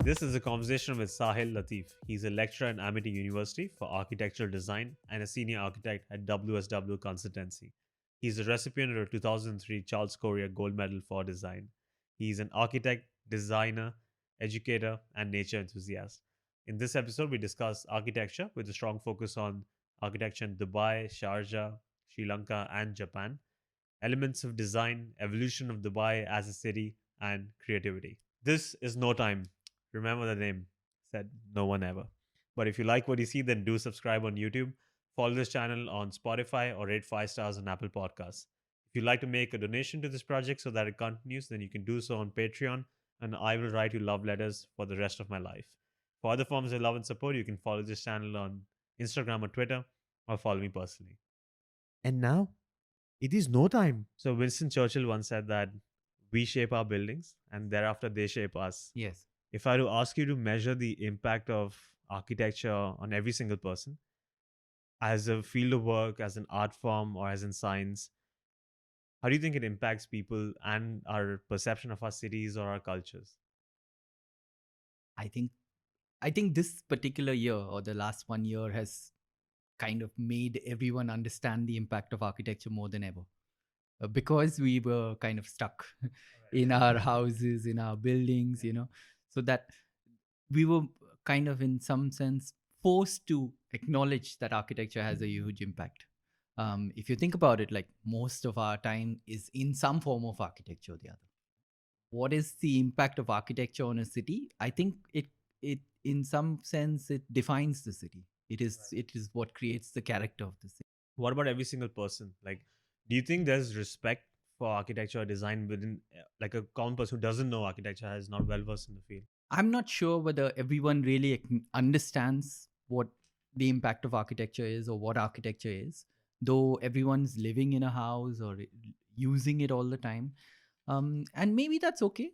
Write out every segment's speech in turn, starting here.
This is a conversation with Sahil Latheef. He's a lecturer at Amity University for architectural design and a senior architect at WSW Consultancy. He's a recipient of the 2003 Charles Correa Gold Medal for Design. He's an architect, designer, educator, and nature enthusiast. In this episode, we discuss architecture with a strong focus on architecture in Dubai, Sharjah, Sri Lanka, and Japan, elements of design, evolution of Dubai as a city, and creativity. This is no time. Remember the name, said no one ever. But if you like what you see, then do subscribe on YouTube, follow this channel on Spotify, or rate 5 stars on Apple Podcasts. If you'd like to make a donation to this project so that it continues, then you can do so on Patreon, and I will write you love letters for the rest of my life. For other forms of love and support, you can follow this channel on Instagram or Twitter, or follow me personally. And now, it is no time. So, Winston Churchill once said that we shape our buildings and thereafter they shape us. Yes. If I were to ask you to measure the impact of architecture on every single person as a field of work, as an art form, or as in science, how do you think it impacts people and our perception of our cities or our cultures? I think this particular year or the last 1 year has kind of made everyone understand the impact of architecture more than ever. Because we were kind of stuck in our houses, in our buildings, so that we were kind of in some sense forced to acknowledge that architecture has a huge impact. If you think about it, like most of our time is in some form of architecture or the other. What is the impact of architecture on a city? I think it in some sense it defines the city. It is what creates the character of the city. What about every single person? Like, do you think there's respect for architecture or design within, like, a common person who doesn't know architecture, is not well versed in the field? I'm not sure whether everyone really understands what the impact of architecture is or what architecture is, though everyone's living in a house or using it all the time. And maybe that's okay.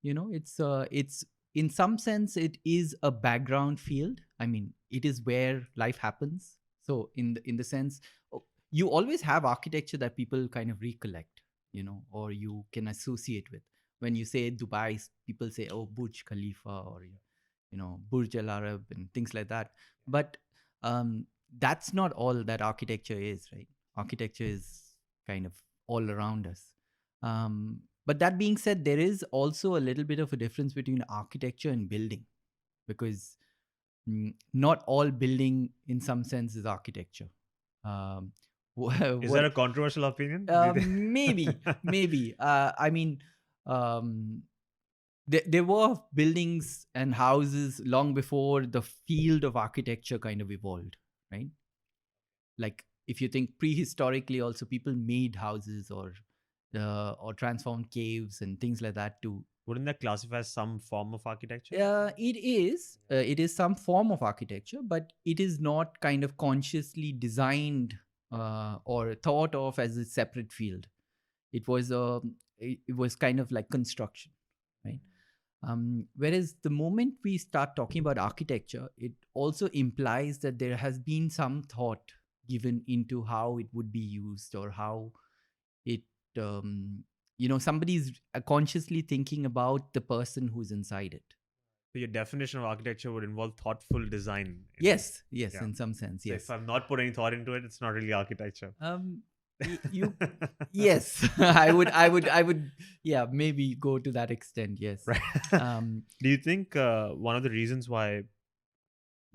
It's in some sense it is a background field. I mean, it is where life happens. So in the sense, you always have architecture that people kind of recollect, or you can associate with. When you say Dubai, people say, oh, Burj Khalifa, or Burj Al Arab and things like that. But that's not all that architecture is, right? Architecture is kind of all around us. But that being said, there is also a little bit of a difference between architecture and building, because not all building in some sense is architecture. Is that a controversial opinion? Maybe. I mean, there were buildings and houses long before the field of architecture kind of evolved, right? Like if you think prehistorically, also people made houses or transformed caves and things like that to. Wouldn't that classify as some form of architecture? It is. It is some form of architecture, but it is not kind of consciously designed or thought of as a separate field. It was kind of like construction, right? Whereas the moment we start talking about architecture, it also implies that there has been some thought given into how it would be used, or how it somebody's consciously thinking about the person who's inside it. So your definition of architecture would involve thoughtful design. Yes, in some sense, yes. So if I've not put any thought into it, it's not really architecture. Yes, I would, yeah, maybe go to that extent. Yes. Right. Do you think one of the reasons why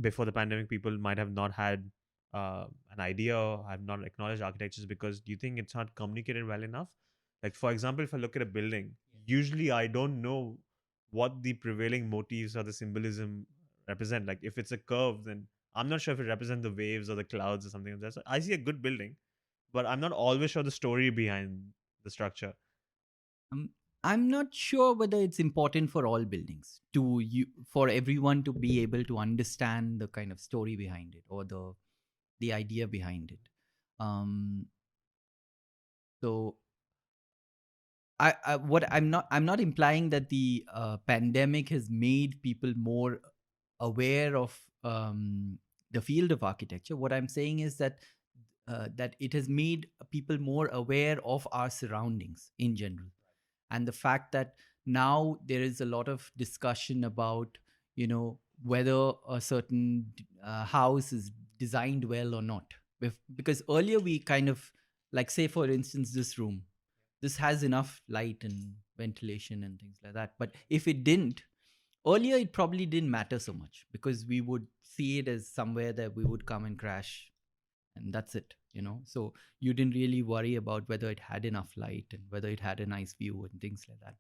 before the pandemic people might have not had an idea or have not acknowledged architecture is because, do you think it's not communicated well enough? Like, for example, if I look at a building, usually I don't know what the prevailing motifs or the symbolism represent. Like, if it's a curve, then I'm not sure if it represents the waves or the clouds or something like that. So I see a good building, but I'm not always sure the story behind the structure. I'm not sure whether it's important for all buildings for everyone to be able to understand the kind of story behind it or the idea behind it. So I'm not implying that the pandemic has made people more aware of the field of architecture. What I'm saying is that it has made people more aware of our surroundings in general, and the fact that now there is a lot of discussion about whether a certain house is designed well or not. Because earlier we kind of, like, say for instance, this has enough light and ventilation and things like that. But if it didn't, earlier it probably didn't matter so much, because we would see it as somewhere that we would come and crash, and that's it. So you didn't really worry about whether it had enough light and whether it had a nice view and things like that.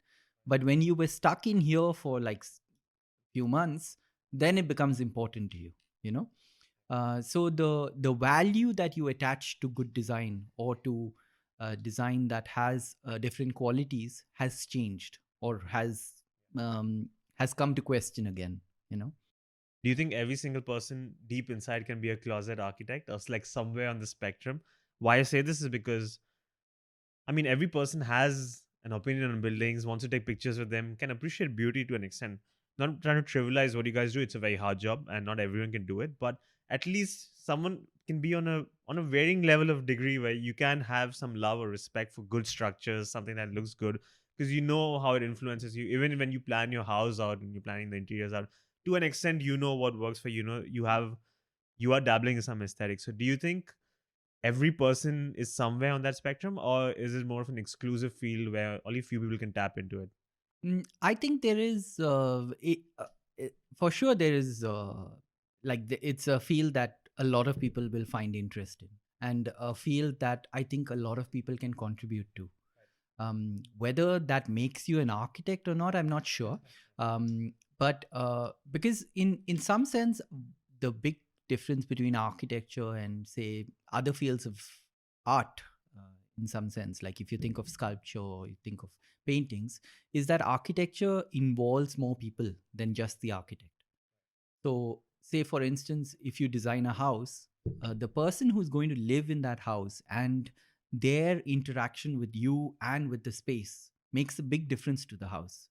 But when you were stuck in here for like few months, then it becomes important to you. So the value that you attach to good design, or to design that has different qualities, has changed, or has come to question again. Do you think every single person deep inside can be a closet architect, or like somewhere on the spectrum? Why I say this is because, I mean, every person has an opinion on buildings, wants to take pictures with them, can appreciate beauty to an extent. Not trying to trivialize what you guys do. It's a very hard job, and not everyone can do it. But at least someone can be on a varying level of degree where you can have some love or respect for good structures, something that looks good, because you know how it influences you. Even when you plan your house out and you're planning the interiors out, to an extent, you know what works for you. You are dabbling in some aesthetics. So, do you think every person is somewhere on that spectrum, or is it more of an exclusive field where only few people can tap into it? I think there is, for sure, there is, it's a field that a lot of people will find interest in, and a field that I think a lot of people can contribute to. Whether that makes you an architect or not, I'm not sure. But because in some sense, the big difference between architecture and, say, other fields of art, in some sense, like if you think of sculpture or you think of paintings, is that architecture involves more people than just the architect. So, say for instance, if you design a house, the person who's going to live in that house and their interaction with you and with the space makes a big difference to the house,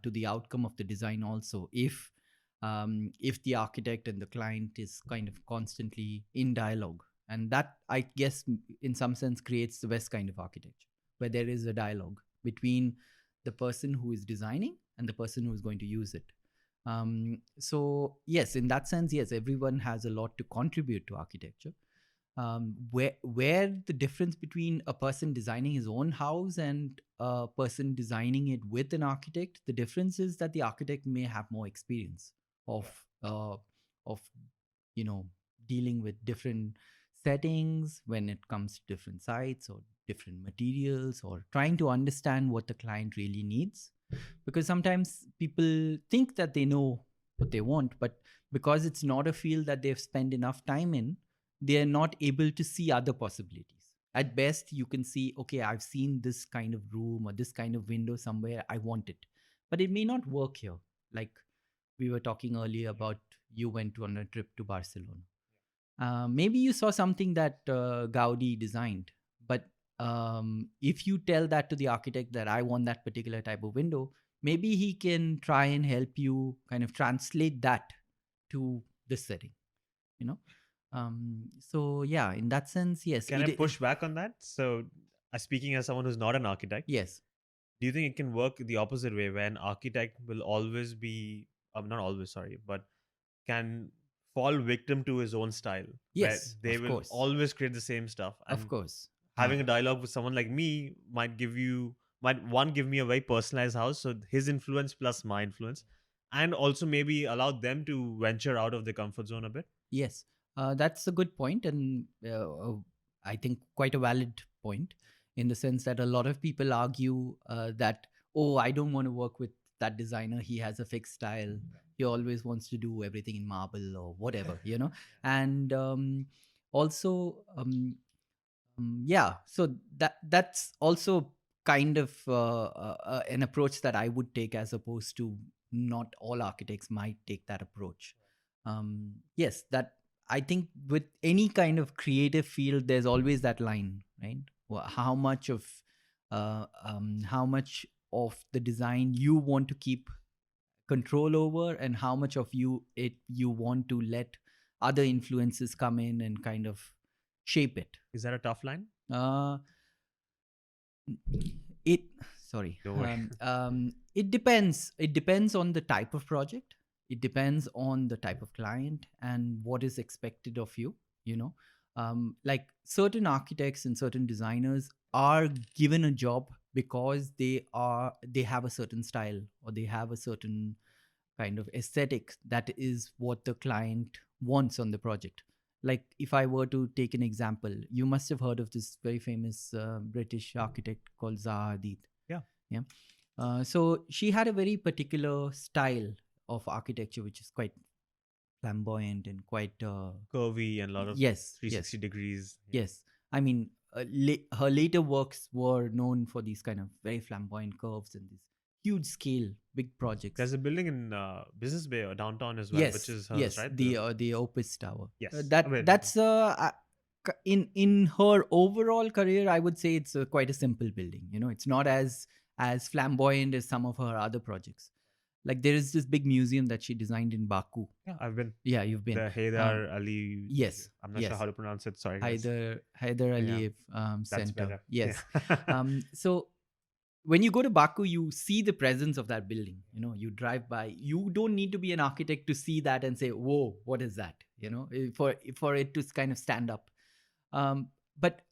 to the outcome of the design also. If the architect and the client is kind of constantly in dialogue, and that, I guess, in some sense creates the best kind of architecture, where there is a dialogue between the person who is designing and the person who is going to use it. So yes, in that sense, yes, everyone has a lot to contribute to architecture. Where the difference between a person designing his own house and a person designing it with an architect, the difference is that the architect may have more experience of dealing with different settings when it comes to different sites or different materials, or trying to understand what the client really needs. Because sometimes people think that they know what they want, but because it's not a field that they've spent enough time in, they are not able to see other possibilities. At best, you can see, okay, I've seen this kind of room or this kind of window somewhere, I want it. But it may not work here. Like we were talking earlier about, you went on a trip to Barcelona. Maybe you saw something that Gaudi designed, but if you tell that to the architect that I want that particular type of window, maybe he can try and help you kind of translate that to this setting. So yeah, in that sense, yes. Can I push back on that? So, speaking as someone who's not an architect, yes. Do you think it can work the opposite way, where an architect will always be, not always, sorry, but can fall victim to his own style? Yes, where they of will course. always create the same stuff. And of course. having a dialogue with someone like me might give me a very personalized house. So his influence plus my influence, and also maybe allow them to venture out of their comfort zone a bit. Yes, that's a good point, and I think quite a valid point, in the sense that a lot of people argue that, oh, I don't want to work with that designer. He has a fixed style. He always wants to do everything in marble or whatever, And also, yeah. So that's also kind of an approach that I would take, as opposed to not all architects might take that approach. Yes, that I think with any kind of creative field, there's always that line, right? How much of the design you want to keep control over, and how much of you want to let other influences come in and kind of shape it. Is that a tough line? It depends on the type of project. it depends on the type of client and what is expected of you. Like certain architects and certain designers are given a job because they have a certain style, or they have a certain kind of aesthetic that is what the client wants on the project. Like if I were to take an example, you must have heard of this very famous British architect called Zayed. Yeah. Yeah. So she had a very particular style of architecture which is quite flamboyant and quite Curvy and a lot of yes 360 degrees. yes. I mean, her later works were known for these kind of very flamboyant curves and these huge scale big projects. There's a building in Business Bay or downtown as well, Yes, which is hers, yes, right? the Opus Tower. Yes. That's in her overall career, I would say it's quite a simple building. It's not as flamboyant as some of her other projects. Like there is this big museum that she designed in Baku. Yeah, I've been. Yeah, you've been. The Haydar Ali. Yes, I'm not sure yes. how to pronounce it. Sorry. guys. Haydar Aliyev That's Center. better. Yes. Yeah. So when you go to Baku, you see the presence of that building. You drive by. You don't need to be an architect to see that and say, "Whoa, what is that?" For it to kind of stand up. But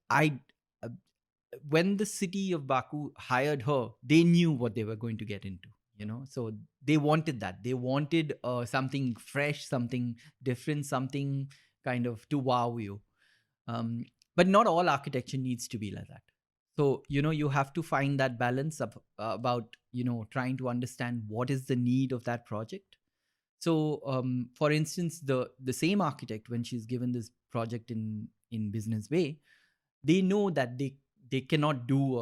when the city of Baku hired her, they knew what they were going to get into. So they wanted that. They wanted something fresh, something different, something kind of to wow you. But not all architecture needs to be like that. So, you have to find that balance about, trying to understand what is the need of that project. So, for instance, the same architect, when she's given this project in Business Bay, they know that they cannot do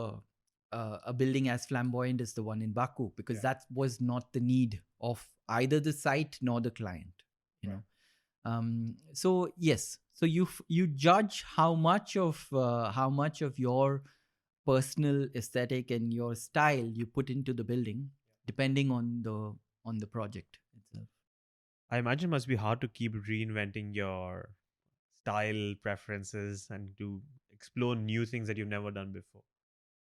a building as flamboyant as the one in Baku, because that was not the need of either the site nor the client. So yes, so you judge how much of your personal aesthetic and your style you put into the building, depending on the project itself. I imagine it must be hard to keep reinventing your style preferences and to explore new things that you've never done before.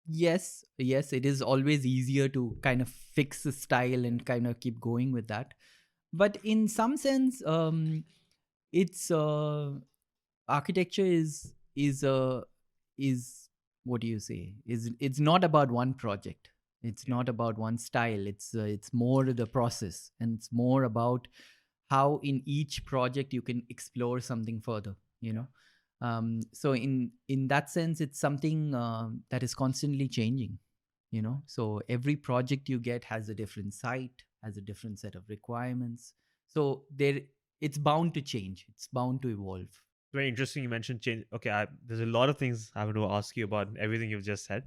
Yes, it is always easier to kind of fix the style and kind of keep going with that. But in some sense, it's architecture is what do you say? It's not about one project. It's not about one style. It's more the process, and it's more about how in each project you can explore something further. So in that sense, it's something that is constantly changing. So every project you get has a different site, has a different set of requirements. So it's bound to change. It's bound to evolve. Very interesting. You mentioned change. Okay, there's a lot of things I want to ask you about everything you've just said.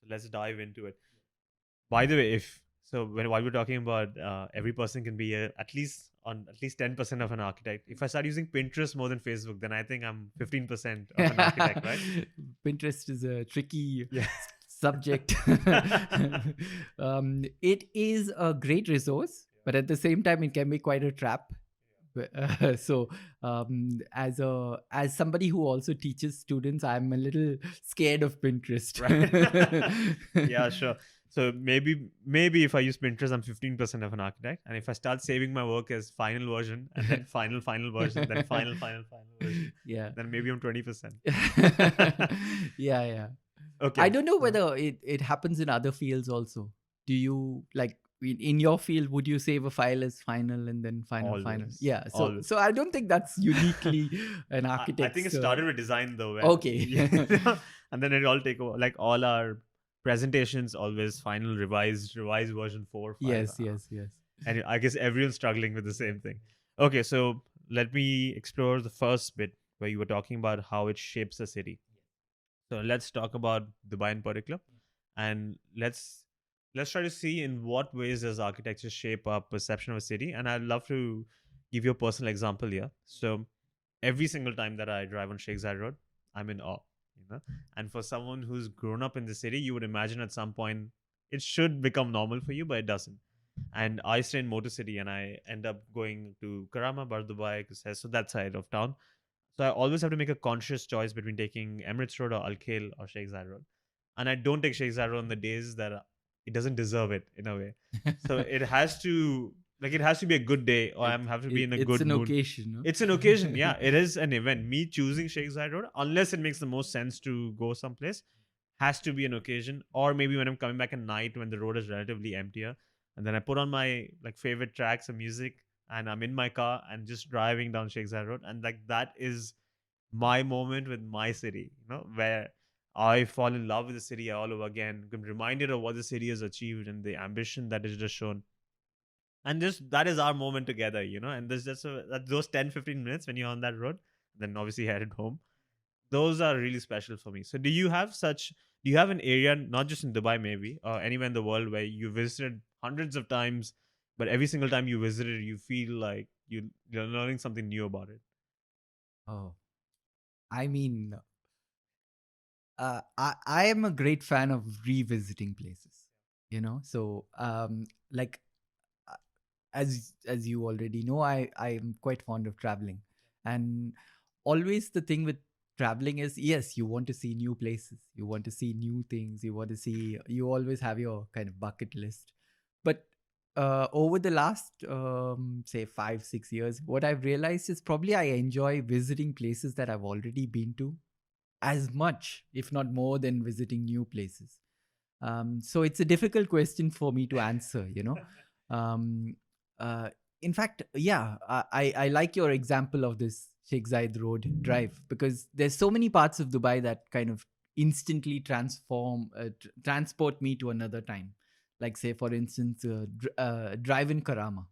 So let's dive into it. By the way, while we're talking about every person can be at least 10% of an architect. If I start using Pinterest more than Facebook, then I think I'm 15% of an architect, right? Pinterest is a tricky subject. It is a great resource, but at the same time, it can be quite a trap. So as somebody who also teaches students, I'm a little scared of Pinterest. Right? Yeah, sure. So maybe if I use Pinterest, I'm 15% of an architect, and if I start saving my work as final version, and then final version, then final version, then maybe I'm 20%. Yeah. Okay. I don't know whether it happens in other fields also. Do you like? In your field, would you save a file as final and then final? Yeah. So I don't think that's uniquely an architect. I think it started with design though. Okay. And then it all take over. Like all our presentations, always final, revised version 4. 5. Yes. And I guess everyone's struggling with the same thing. Okay, so let me explore the first bit where you were talking about how it shapes a city. So let's talk about Dubai in particular, and let's try to see in what ways does architecture shape our perception of a city. And I'd love to give you a personal example here. So every single time that I drive on Sheikh Zayed Road, I'm in awe. And for someone who's grown up in the city, you would imagine at some point it should become normal for you, but it doesn't. And I stay in Motor City, and I end up going to Karama, Bar Dubai, so that side of town. So I always have to make a conscious choice between taking Emirates Road or Al Khail or Sheikh Zayed Road. And I don't take Sheikh Zayed Road on the days that it doesn't deserve it in a way. So it has to Like it has to be a good day, or I have to be in a It's good an mood. occasion. No? It's an occasion, yeah. It is an event. Me choosing Sheikh Zayed Road, unless it makes the most sense to go someplace, has to be an occasion. Or maybe when I'm coming back at night when the road is relatively emptier, and then I put on my like favorite tracks of music, and I'm in my car and just driving down Sheikh Zayed Road, and like that is my moment with my city, where I fall in love with the city all over again. I'm reminded of what the city has achieved and the ambition that is just shown. And just that is our moment together, and there's just those 10-15 minutes when you're on that road, then obviously headed home. Those are really special for me. So do you have an area, not just in Dubai maybe, or anywhere in the world, where you visited hundreds of times, but every single time you visited, you feel like you're learning something new about it? Oh, I mean, I am a great fan of revisiting places. So like uh, as you already know, I am quite fond of traveling, and always the thing with traveling is, yes, you want to see new places, you want to see new things, you always have your kind of bucket list. But over the last say 5-6 years, what I've realized is probably I enjoy visiting places that I've already been to as much, if not more, than visiting new places. So it's a difficult question for me to answer. Um, uh, in fact, yeah, I like your example of this Sheikh Zayed Road drive, because there's so many parts of Dubai that kind of instantly transport me to another time. Like, say, for instance, drive in Karama.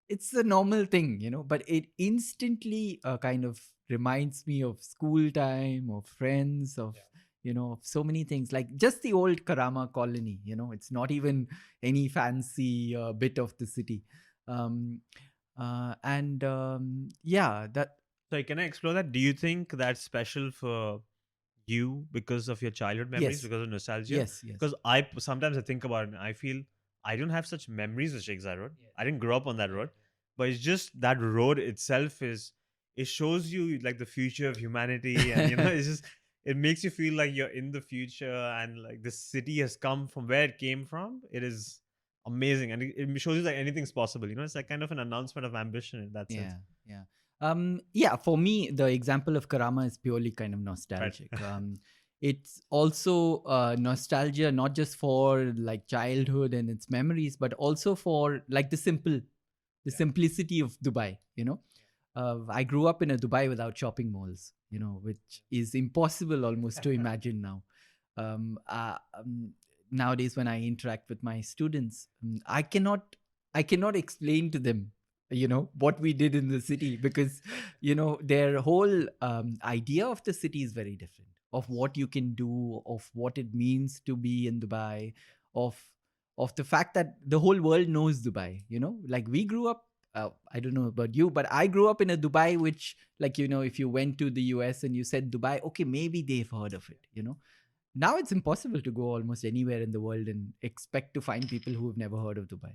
It's a normal thing, but it instantly kind of reminds me of school time, of friends, of of so many things, like just the old Karama colony. It's not even any fancy bit of the city. And yeah, that. So can I explore that? Do you think that's special for you because of your childhood memories, Yes, because of nostalgia? yes, yes. Because sometimes I think about it and I feel I don't have such memories of Sheikh Zayed Road. I didn't grow up on that road, but it's just that road itself it shows you like the future of humanity, and it's just it makes you feel like you're in the future, and like the city has come from where it came from. It is amazing, and it shows you that anything's possible. It's like kind of an announcement of ambition in that sense. Yeah, yeah. Yeah, for me, the example of Karama is purely kind of Right. nostalgic. It's also nostalgia, not just for like childhood and its memories, but also for like the simplicity of Dubai. I grew up in a Dubai without shopping malls, which is impossible almost to imagine now. Um, uh, um, Nowadays, when I interact with my students, I cannot explain to them, what we did in the city, because their whole idea of the city is very different, of what you can do, of what it means to be in Dubai, of the fact that the whole world knows Dubai. Like we grew up, I don't know about you, but I grew up in a Dubai which, like, if you went to the US and you said Dubai, okay, maybe they've heard of it. Now it's impossible to go almost anywhere in the world and expect to find people who have never heard of Dubai.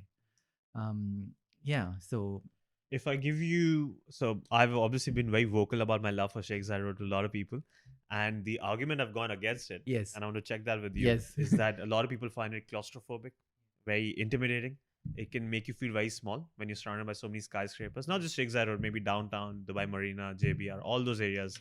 Yeah, so If I give you, so I've obviously been very vocal about my love for Sheikh Zayed Road to a lot of people, and the argument I've gone against it, yes, and I want to check that with you, yes. is that a lot of people find it claustrophobic, very intimidating. It can make you feel very small when you're surrounded by so many skyscrapers. Not just Sheikh Zayed Road, maybe downtown, Dubai Marina, JBR, all those areas,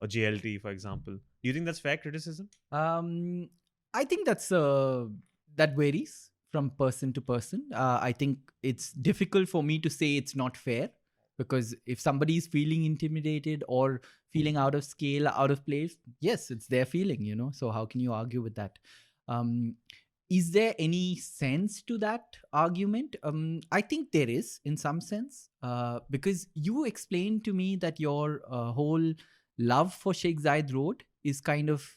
or GLT, for example. Do you think that's fair criticism? Um, I think that varies from person to person. I think it's difficult for me to say it's not fair, because if somebody is feeling intimidated or feeling out of scale, out of place, yes, it's their feeling. So how can you argue with that? Um, is there any sense to that argument? I think there is, in some sense, because you explained to me that your whole love for Sheikh Zayed Road is kind of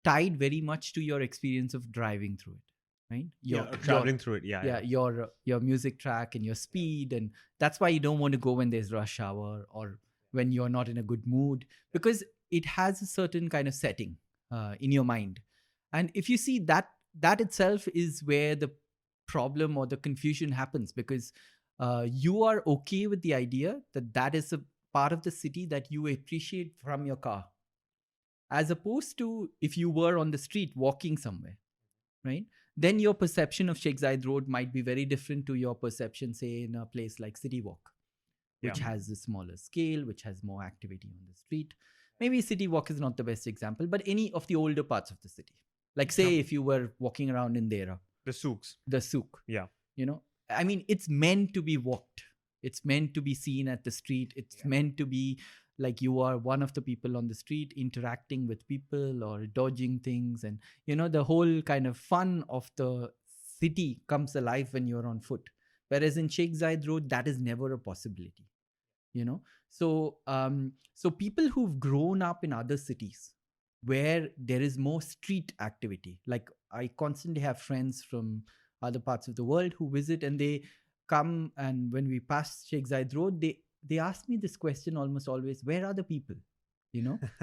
tied very much to your experience of driving through it, right? Yeah, traveling through it. Yeah, Yeah, your music track and your speed, and that's why you don't want to go when there's rush hour or when you're not in a good mood, because it has a certain kind of setting in your mind. And if you see that itself is where the problem or the confusion happens, because you are okay with the idea that that is a part of the city that you appreciate from your car, as opposed to if you were on the street walking somewhere. right? Then your perception of Sheikh Zayed Road might be very different to your perception, say, in a place like City Walk, Yeah. which has a smaller scale, which has more activity on the street. Maybe City Walk is not the best example, but any of the older parts of the city. Like, say, if you were walking around in Dera, The souks. the souk, Yeah. you know, I mean, it's meant to be walked. It's meant to be seen at the street. It's meant to be like you are one of the people on the street interacting with people or dodging things. And, the whole kind of fun of the city comes alive when you're on foot. Whereas in Sheikh Zayed Road, that is never a possibility, So people who've grown up in other cities where there is more street activity, like I constantly have friends from other parts of the world who visit, and they come, and when we pass Sheikh Zayed Road, they ask me this question almost always: where are the people?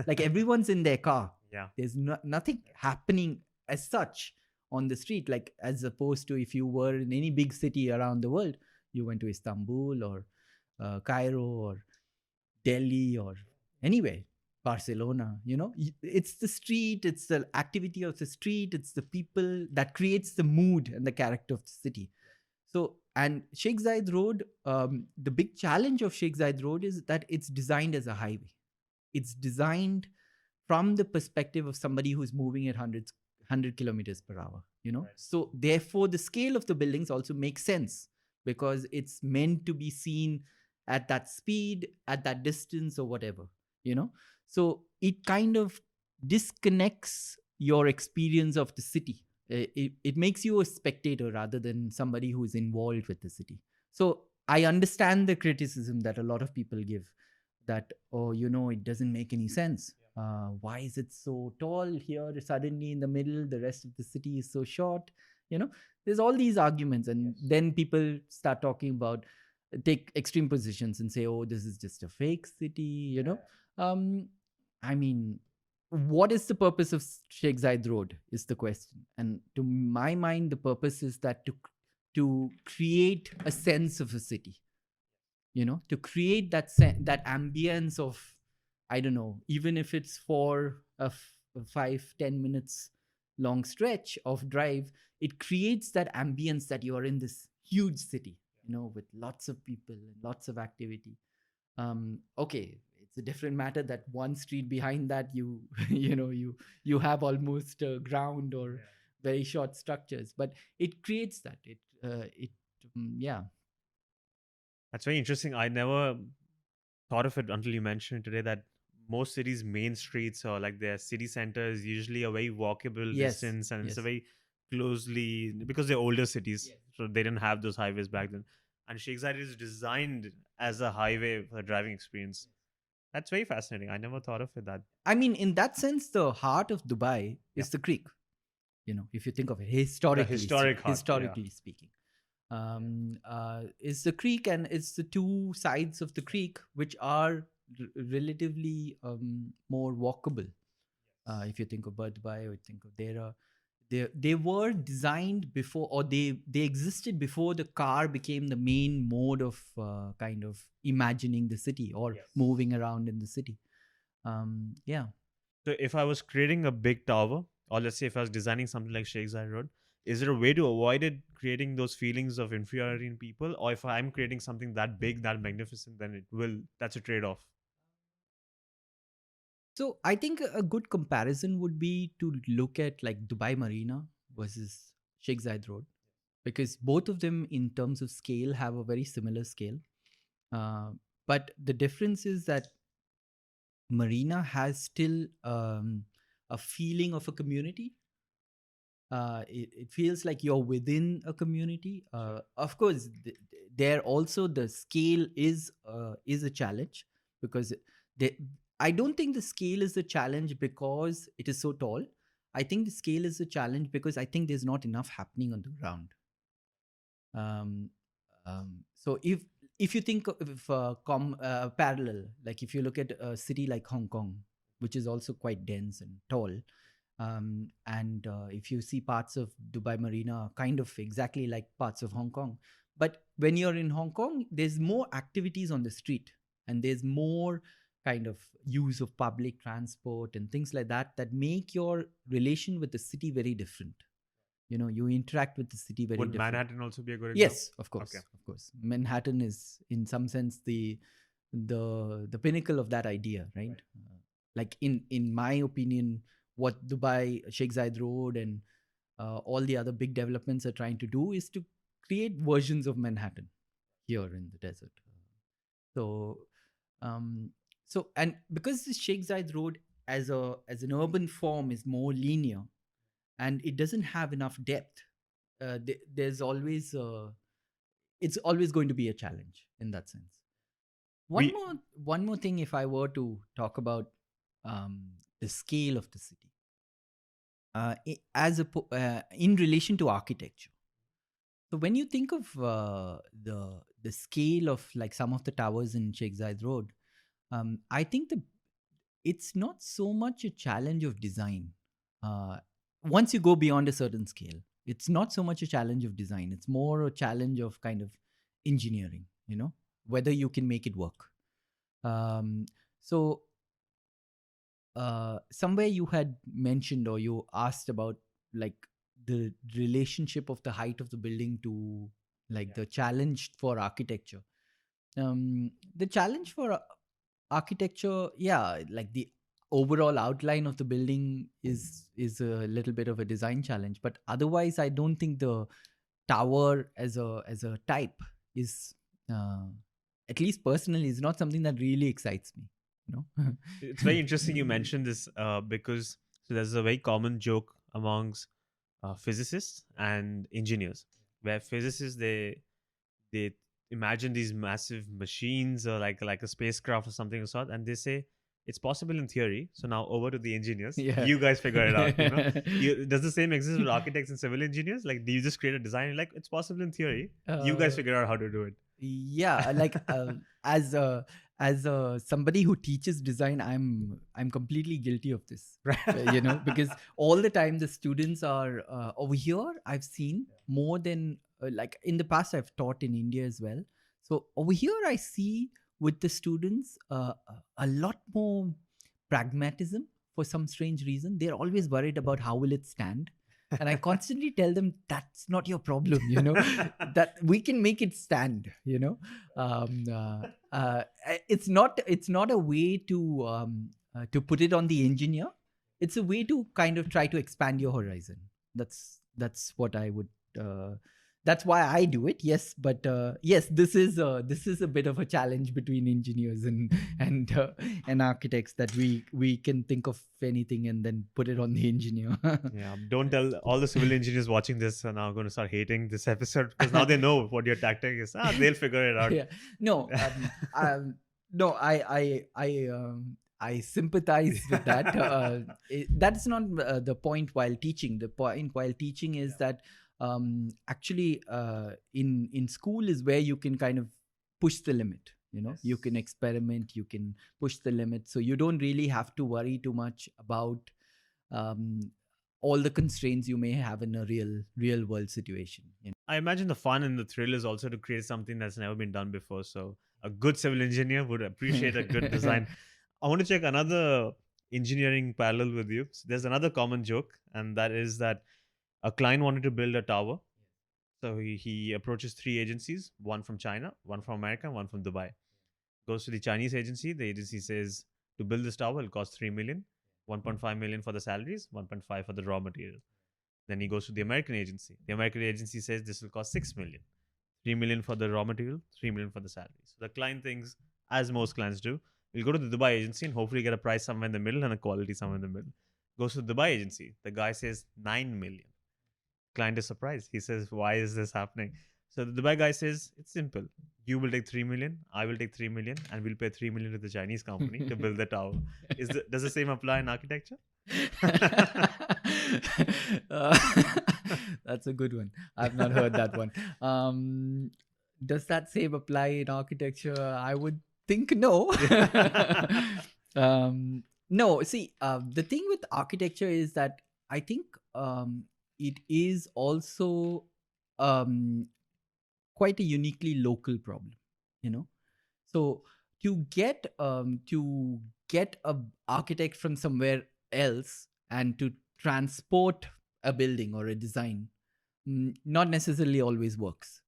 Like everyone's in their car. Yeah. There's nothing happening as such on the street, like as opposed to if you were in any big city around the world, you went to Istanbul or Cairo or Delhi or anywhere, Barcelona. It's the street, it's the activity of the street, it's the people that creates the mood and the character of the city. So, and Sheikh Zayed Road, the big challenge of Sheikh Zayed Road is that it's designed as a highway. It's designed from the perspective of somebody who's moving at 100 kilometers per hour, Right. So therefore the scale of the buildings also makes sense because it's meant to be seen at that speed, at that distance or whatever, So it kind of disconnects your experience of the city. It makes you a spectator rather than somebody who is involved with the city. So I understand the criticism that a lot of people give that, it doesn't make any sense. Why is it so tall here suddenly in the middle? The rest of the city is so short. There's all these arguments. And then people start talking about, take extreme positions and say, oh, this is just a fake city, I mean, what is the purpose of Sheikh Zayed Road is the question. And to my mind, the purpose is that to create a sense of a city, to create that that ambience of, I don't know, even if it's for a 5-10 minutes long stretch of drive, it creates that ambience that you are in this huge city, with lots of people and lots of activity. Okay, it's a different matter that one street behind that you you have almost ground or very short structures, but it creates that yeah. That's very interesting. I never thought of it until you mentioned today that most cities' main streets or like their city center is usually a very walkable distance, and it's a very closely, because they're older cities, so they didn't have those highways back then. And Sheikh Zayed is designed as a highway for driving experience. That's very fascinating. I never thought of it that. I mean, in that sense, the heart of Dubai is the creek. If you think of it historically speaking, is the creek, and it's the two sides of the creek which are relatively more walkable. If you think of Dubai or think of Dera, they were designed before, or they existed before the car became the main mode of kind of imagining the city or moving around in the city. So if I was creating a big tower, or let's say if I was designing something like Sheikh Zayed Road, is there a way to avoid it creating those feelings of inferiority in people? Or if I'm creating something that big, that magnificent, then that's a trade-off. So I think a good comparison would be to look at like Dubai Marina versus Sheikh Zayed Road, because both of them in terms of scale have a very similar scale. But the difference is that Marina has still a feeling of a community. It feels like you're within a community. Of course, there also the scale is a challenge, because I don't think the scale is a challenge because it is so tall. I think the scale is a challenge because I think there's not enough happening on the ground. So if you think of parallel, like if you look at a city like Hong Kong, which is also quite dense and tall, and if you see parts of Dubai Marina, kind of exactly like parts of Hong Kong. But when you're in Hong Kong, there's more activities on the street, and there's more kind of use of public transport and things like that make your relation with the city very different. You interact with the city very Would differently. Manhattan also be a good example? Yes, of course, Okay. of course. Manhattan is, in some sense, the pinnacle of that idea, right? Like in my opinion, what Dubai, Sheikh Zayed Road, and all the other big developments are trying to do is to create versions of Manhattan here in the desert. So, um, and because the Sheikh Zayed Road as an urban form is more linear, and it doesn't have enough depth, there's always it's always going to be a challenge in that sense. We One more thing, if I were to talk about the scale of the city, in relation to architecture. So when you think of the scale of like some of the towers in Sheikh Zayed Road, I think it's not so much a challenge of design. Once you go beyond a certain scale, it's not so much a challenge of design. It's more a challenge of kind of engineering. Whether you can make it work. So somewhere you had mentioned or you asked about like the relationship of the height of the building to like the challenge for architecture. The challenge for architecture, yeah, like the overall outline of the building is a little bit of a design challenge, but otherwise I don't think the tower as a type is at least personally is not something that really excites me. It's very interesting you mentioned this because so there's a very common joke amongst physicists and engineers, where physicists they imagine these massive machines or like a spacecraft or something of the sort, and they say it's possible in theory. So now over to the engineers. Yeah. You guys figure it out. Does the same exist with architects and civil engineers? Like, do you just create a design? Like, it's possible in theory. You guys figure out how to do it. Yeah, like as somebody who teaches design, I'm completely guilty of this. Because all the time the students are over here. I've seen more than like in the past I've taught in India as well. So over here I see with the students a lot more pragmatism. For some strange reason, they're always worried about how will it stand. And I constantly tell them that's not your problem, that we can make it stand. It's not a way to put it on the engineer. It's a way to kind of try to expand your horizon. That's what I would. That's why I do it. Yes, but yes, this is a bit of a challenge between engineers and architects, that we can think of anything and then put it on the engineer. Yeah, don't tell all the civil engineers watching this are now going to start hating this episode, because now they know what your tactic is. They'll figure it out. Yeah. No, no, I sympathize with that. That's not the point while teaching. The point while teaching is that actually in school is where you can kind of push the limit. Yes. You can experiment, you can push the limit, so you don't really have to worry too much about all the constraints you may have in a real world situation. I imagine the fun and the thrill is also to create something that's never been done before. So a good civil engineer would appreciate a good design. I want to check another engineering parallel with you. So there's another common joke, and that is that a client wanted to build a tower. So he approaches 3 agencies, one from China, one from America, and one from Dubai. Goes to the Chinese agency. The agency says to build this tower will cost 3 million, 1.5 million for the salaries, 1.5 for the raw material. Then he goes to the American agency. The American agency says this will cost 6 million, 3 million for the raw material, 3 million for the salaries. So the client thinks, as most clients do, we'll go to the Dubai agency and hopefully get a price somewhere in the middle and a quality somewhere in the middle. Goes to the Dubai agency. The guy says 9 million. Client is surprised. He says, why is this happening? So the Dubai guy says, it's simple. You will take 3 million, I will take 3 million, and we'll pay 3 million to the Chinese company to build the tower. Does the same apply in architecture? That's a good one. I've not heard that one. Does that same apply in architecture? I would think no. No, see, the thing with architecture is that I think it is also quite a uniquely local problem, So to get a architect from somewhere else and to transport a building or a design not necessarily always works,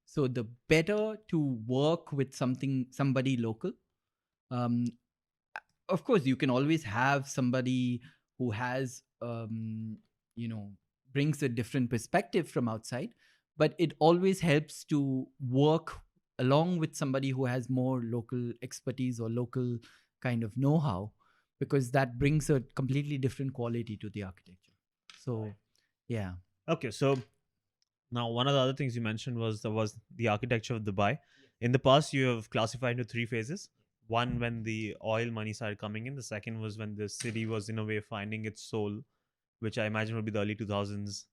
so the better to work with somebody local. um, of course you can always have somebody who has brings a different perspective from outside, but it always helps to work along with somebody who has more local expertise or local kind of know-how, because that brings a completely different quality to the architecture. So yeah. Okay, so now one of the other things you mentioned was the architecture of Dubai. In the past, you have classified into three phases. One, when the oil money started coming in. The second was when the city was in a way finding its soul, which I imagine would be the early 2000s.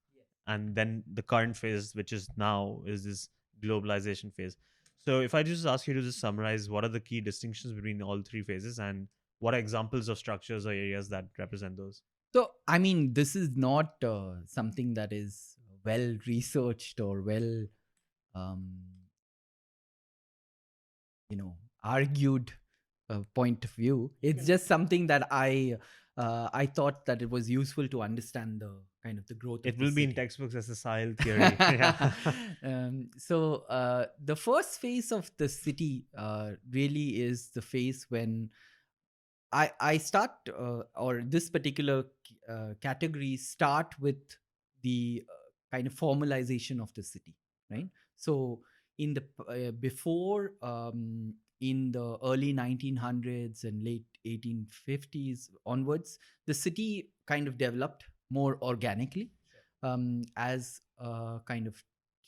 And then the current phase, which is now, is this globalization phase. So if I just ask you to just summarize, what are the key distinctions between all three phases, and what are examples of structures or areas that represent those? So, I mean, this is not something that is well researched or well, um, argued point of view. It's just something that I thought that it was useful to understand the kind of the growth It of the will be in city. textbooks as a Sahil theory. Yeah. So the first phase of the city really is the phase when I start or this particular category start with the kind of formalization of the city, right? So in the before in the early 1900s and late 1850s onwards, the city kind of developed more organically as kind of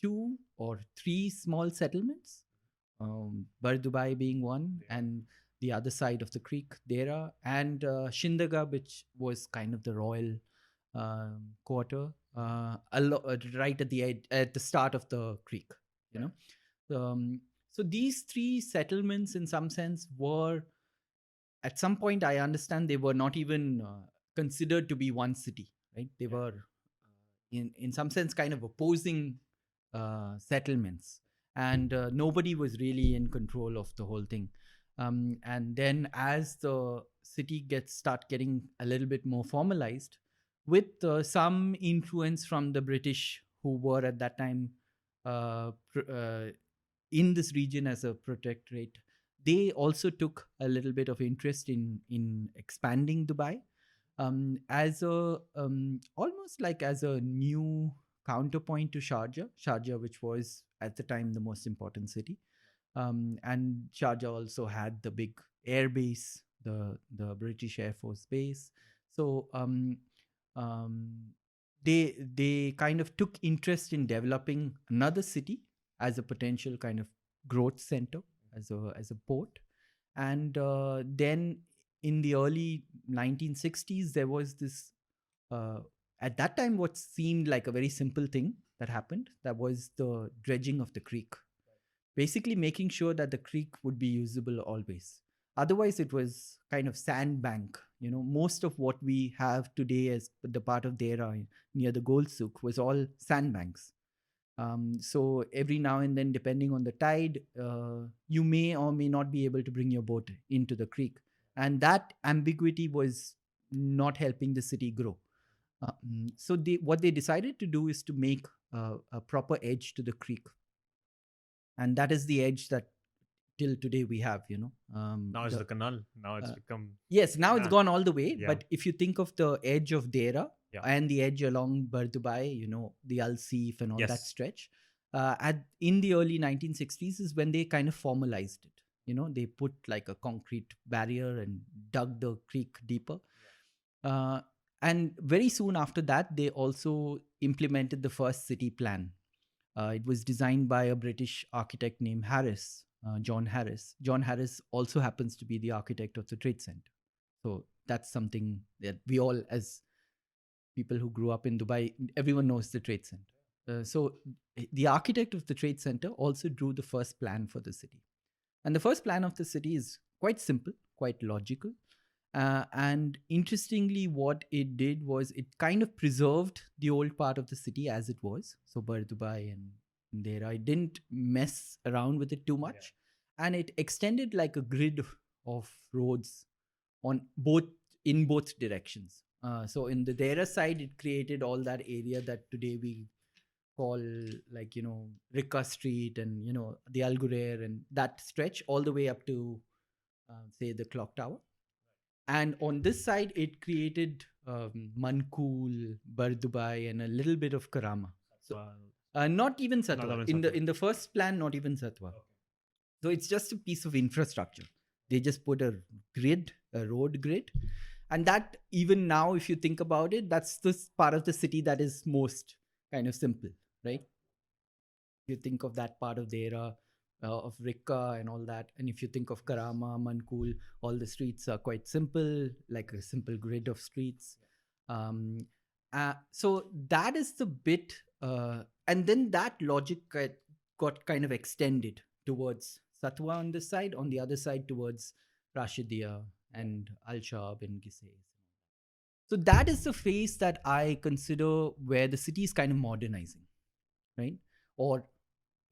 two or three small settlements, Dubai being one, and the other side of the creek, Dera, and Shindaga, which was kind of the royal quarter, right at the edge, at the start of the creek. You know, so these three settlements, in some sense, were at some point. I understand they were not even considered to be one city, right? They were, in some sense, kind of opposing settlements, and nobody was really in control of the whole thing. And then as the city start getting a little bit more formalized, with some influence from the British, who were at that time in this region as a protectorate, they also took a little bit of interest in expanding Dubai as a almost like as a new counterpoint to Sharjah, which was at the time the most important city. And Sharjah also had the big air base, the British Air Force base. So they kind of took interest in developing another city as a potential kind of growth center, as a port. And then in the early 1960s, there was this uh, at that time what seemed like a very simple thing that happened. That was the dredging of the creek, basically making sure that the creek would be usable always. Otherwise, it was kind of sandbank. Most of what we have today as the part of Dera near the Gold Souk was all sandbanks. So every now and then, depending on the tide, you may or may not be able to bring your boat into the creek. And that ambiguity was not helping the city grow. So what they decided to do is to make a proper edge to the creek. And that is the edge that till today we have. Now it's the canal. Now it's become. Yes, now it's Yeah. gone all the way. Yeah. But if you think of the edge of Dera Yeah. and the edge along Dubai, the Al Seef and all that Yes. stretch, in the early 1960s is when they kind of formalized it. They put like a concrete barrier and dug the creek deeper. And very soon after that, they also implemented the first city plan. It was designed by a British architect named Harris, John Harris. John Harris also happens to be the architect of the Trade Center. So that's something that we all, as people who grew up in Dubai, everyone knows the Trade Center. So the architect of the Trade Center also drew the first plan for the city. And the first plan of the city is quite simple, quite logical. And interestingly, what it did was it kind of preserved the old part of the city as it was. So Dubai and Dera, it didn't mess around with it too much. Yeah. And it extended like a grid of roads in both directions. So in the Dera side, it created all that area that today we call like, Ricca Street and, the Al Ghurair and that stretch all the way up to, say, the clock tower. And on this side, it created Mankul, Bardubai, and a little bit of Karama. So, not even Satwa. In the first plan, not even Satwa. So it's just a piece of infrastructure. They just put a grid, a road grid. And that, even now, if you think about it, that's the part of the city that is most kind of simple, right? You think of that part of the era of Ricca and all that. And if you think of Karama, Mankul, all the streets are quite simple, like a simple grid of streets. So that is the bit. And then that logic got kind of extended towards Satwa on this side, on the other side towards Rashidia and Al-Shab and Gisais. So that is the phase that I consider where the city is kind of modernizing, right? Or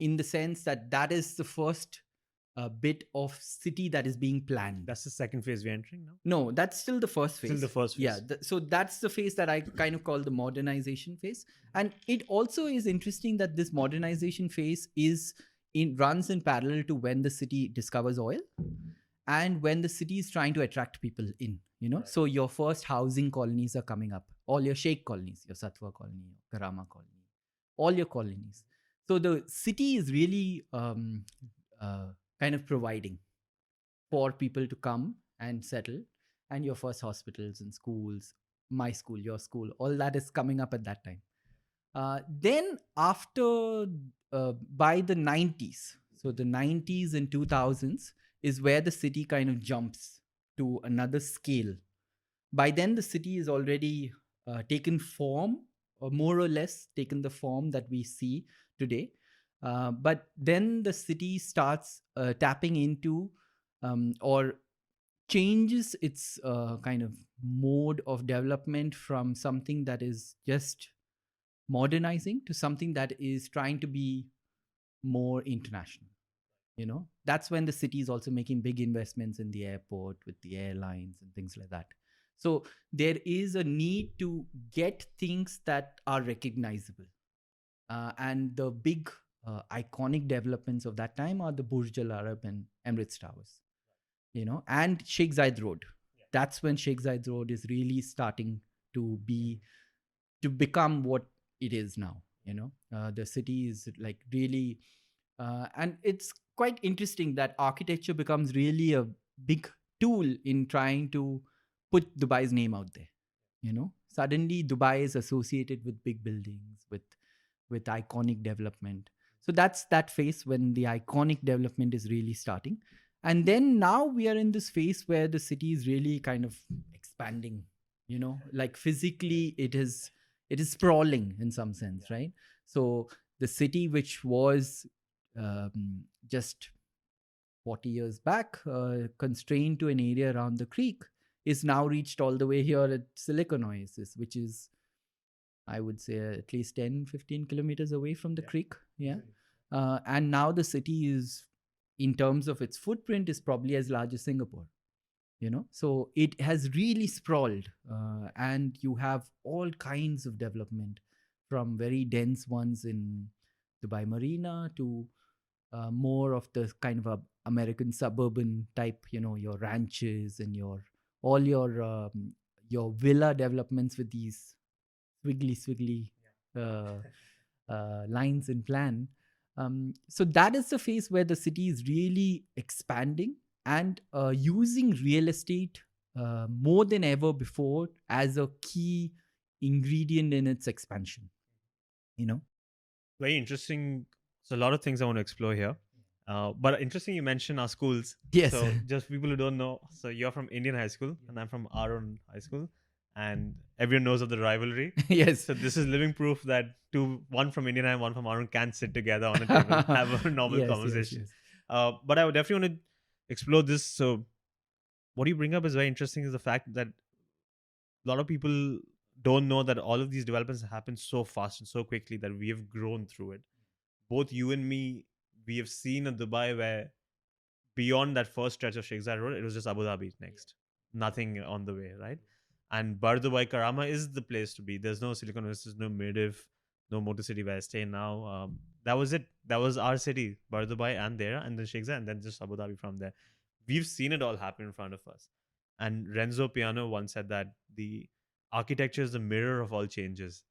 in the sense that is the first bit of city that is being planned. That's the second phase we're entering now? No, that's still the first phase. Still the first phase. Yeah. So that's the phase that I kind of call the modernization phase. And it also is interesting that this modernization phase runs in parallel to when the city discovers oil and when the city is trying to attract people in, Right. So your first housing colonies are coming up, all your Sheikh colonies, your Satwa colony, your Karama colony, all your colonies. So the city is really kind of providing for people to come and settle, and your first hospitals and schools, my school, your school, all that is coming up at that time. Then after, by the 90s, so the 90s and 2000s is where the city kind of jumps to another scale. By then, the city is already taken form, or more or less taken the form that we see today. But then the city starts tapping into or changes its kind of mode of development from something that is just modernizing to something that is trying to be more international. That's when the city is also making big investments in the airport with the airlines and things like that. So there is a need to get things that are recognizable. And the big iconic developments of that time are the Burj Al Arab and Emirates Towers, and Sheikh Zayed Road. Yeah. That's when Sheikh Zayed Road is really starting to become what it is now. The city is like really, and it's quite interesting that architecture becomes really a big tool in trying to put Dubai's name out there. Suddenly Dubai is associated with big buildings, with iconic development. So that's that phase when the iconic development is really starting. And then now we are in this phase where the city is really kind of expanding, like physically it is sprawling in some sense, right? So the city, which was just 40 years back, constrained to an area around the creek, is now reached all the way here at Silicon Oasis, which is, I would say, at least 10, 15 kilometers away from the creek. Yeah. And now the city is, in terms of its footprint, is probably as large as Singapore. So it has really sprawled, and you have all kinds of development, from very dense ones in Dubai Marina to more of the kind of American suburban type, your ranches and all your villa developments with these swiggly lines in plan. So that is the phase where the city is really expanding and using real estate more than ever before as a key ingredient in its expansion. Very interesting. So a lot of things I want to explore here. But interesting you mentioned our schools. Yes. So just people who don't know, so you're from Indian high school and I'm from our own high school. And everyone knows of the rivalry. Yes. So this is living proof that one from Indian and one from Arun can sit together on a table and have a normal conversation. Yes. But I would definitely want to explore this. So what you bring up is very interesting, is the fact that a lot of people don't know that all of these developments happen so fast and so quickly that we have grown through it. Both you and me, we have seen a Dubai where beyond that first stretch of Sheikh Zayed Road, it was just Abu Dhabi next. Nothing on the way, right? And Dubai Karama is the place to be. There's no Silicon Valley, there's no Midiv, no motor city where I stay now. That was it. That was our city, Bar Dubai and there, and then Sheikh Zayed, and then just Abu Dhabi from there. We've seen it all happen in front of us. And Renzo Piano once said that the architecture is the mirror of all changes.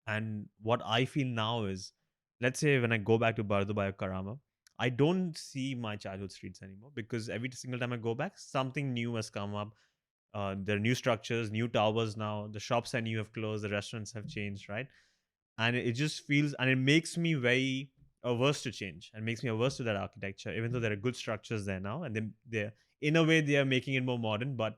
And what I feel now is, let's say when I go back to Bar Dubai or Karama, I don't see my childhood streets anymore because every single time I go back, something new has come up. There are new structures, new towers now. The shops I knew have closed. The restaurants have changed, right? And it just feels, and it makes me very averse to change and makes me averse to that architecture, even though there are good structures there now. And they're, in a way, they are making it more modern, but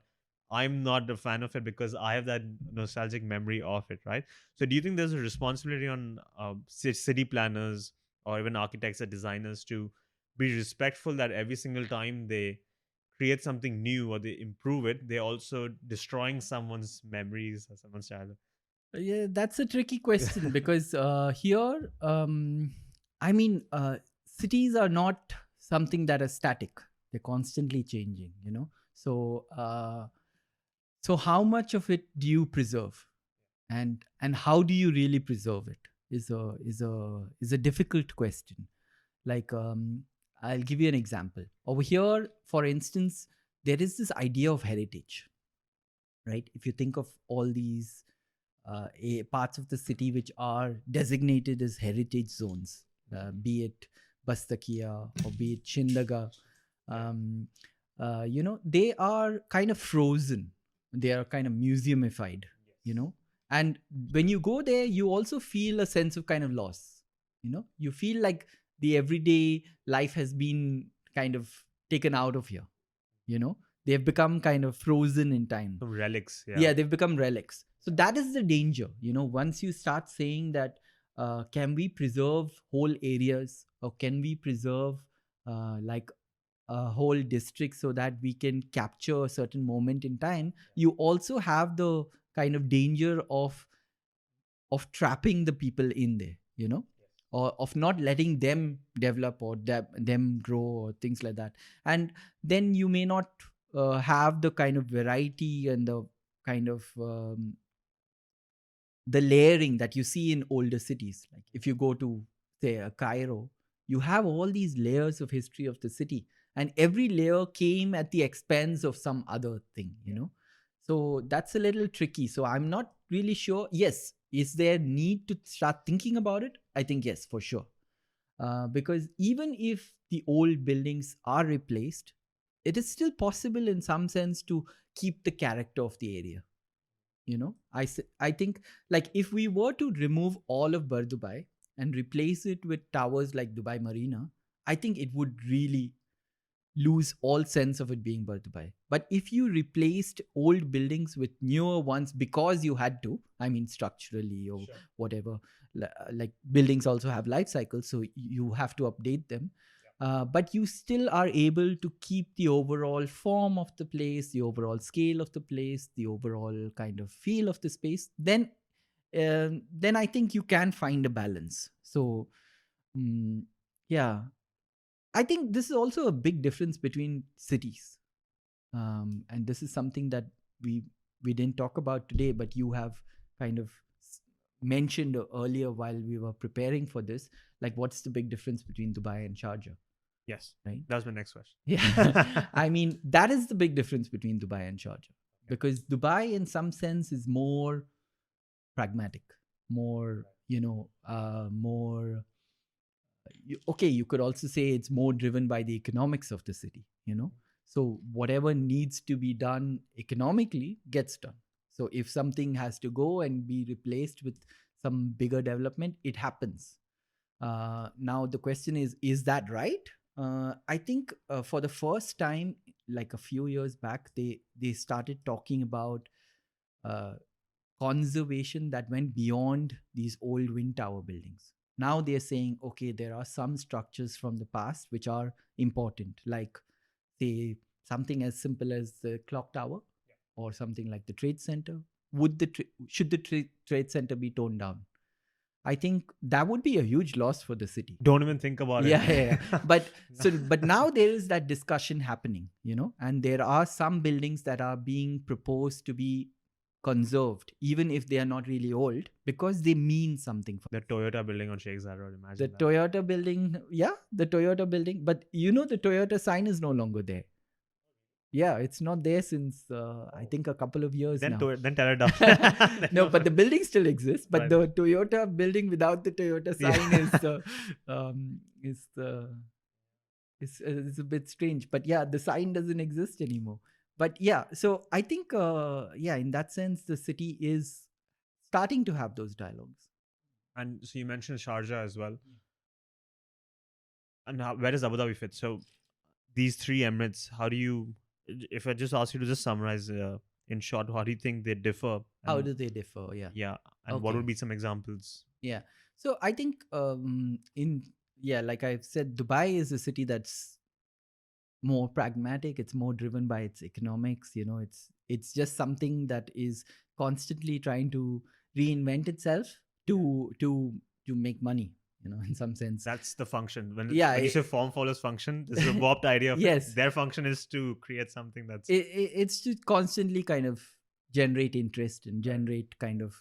I'm not a fan of it because I have that nostalgic memory of it, right? So do you think there's a responsibility on city planners or even architects or designers to be respectful that every single time they create something new or they improve it, they're also destroying someone's memories or someone's childhood? Yeah, that's a tricky question because here, I mean, cities are not something that are static. They're constantly changing, you know. So how much of it do you preserve, and how do you really preserve it? Is a difficult question. Like, I'll give you an example. Over here, for instance, there is this idea of heritage, right? If you think of all these parts of the city which are designated as heritage zones, be it Bastakia or be it Chindaga, you know, they are kind of frozen. They are kind of museumified, you know. And when you go there, you also feel a sense of kind of loss. You know, you feel like the everyday life has been kind of taken out of here. You know, they've become kind of frozen in time. Some relics, Yeah, they've become relics. So that is the danger. You know, once you start saying that, can we preserve whole areas, or can we preserve like a whole district so that we can capture a certain moment in time, you also have the kind of danger of trapping the people in there, you know, or of not letting them develop or them grow or things like that. And then you may not have the kind of variety and the kind of the layering that you see in older cities. Like if you go to, say, Cairo, you have all these layers of history of the city, and every layer came at the expense of some other thing, you know. So that's a little tricky. So I'm not really sure. Yes, is there need to start thinking about it? I think yes, for sure. Because even if the old buildings are replaced, it is still possible in some sense to keep the character of the area. You know, I think, like, if we were to remove all of Bur Dubai and replace it with towers like Dubai Marina, I think it would really lose all sense of it being Bur Dubai. But if you replaced old buildings with newer ones because you had to, I mean, structurally or whatever, like buildings also have life cycles, so you have to update them. But you still are able to keep the overall form of the place, the overall scale of the place, the overall kind of feel of the space. Then I think you can find a balance. So, yeah, I think this is also a big difference between cities, and this is something that we didn't talk about today, but you have kind of mentioned earlier while we were preparing for this. Like, what's the big difference between Dubai and Sharjah? Yes, right. That was my next question. Yeah, I mean, that is the big difference between Dubai and Sharjah, because Dubai, in some sense, is more pragmatic, more, you know, more. Okay, you could also say it's more driven by the economics of the city, you know. So whatever needs to be done economically gets done. So if something has to go and be replaced with some bigger development, it happens. Now the question is that right? I think for the first time, like a few years back, they started talking about conservation that went beyond these old wind tower buildings. Now they're saying, okay, there are some structures from the past which are important, like, say, something as simple as the clock tower, or something like the trade center. Should the trade center be torn down? I think that would be a huge loss for the city. Don't even think about it. Yeah. But now there is that discussion happening, you know, and there are some buildings that are being proposed to be conserved, even if they are not really old, because they mean something for The Toyota building on Sheikh Road, imagine the that. Toyota building. Yeah, the Toyota building. But the Toyota sign is no longer there. Yeah, it's not there since I think a couple of years Then now. then tear it down. No, but the building still exists. But Right. the Toyota building without the Toyota sign is a bit strange. But yeah, the sign doesn't exist anymore. But yeah, so I think in that sense, the city is starting to have those dialogues. And so you mentioned Sharjah as well. And where does Abu Dhabi fit? So these three emirates, how do you, if I just ask you to just summarize in short, how do you think they differ? How And- do they differ? Yeah. Yeah. And what Okay. would be some examples? Yeah. So I think like I've said, Dubai is a city that's more pragmatic. It's more driven by its economics. It's just something that is constantly trying to reinvent itself to make money. In some sense. That's the function. When Yeah, you say form follows function, this is a warped idea of Yes. their function is to create something that's It's to constantly kind of generate interest and generate kind of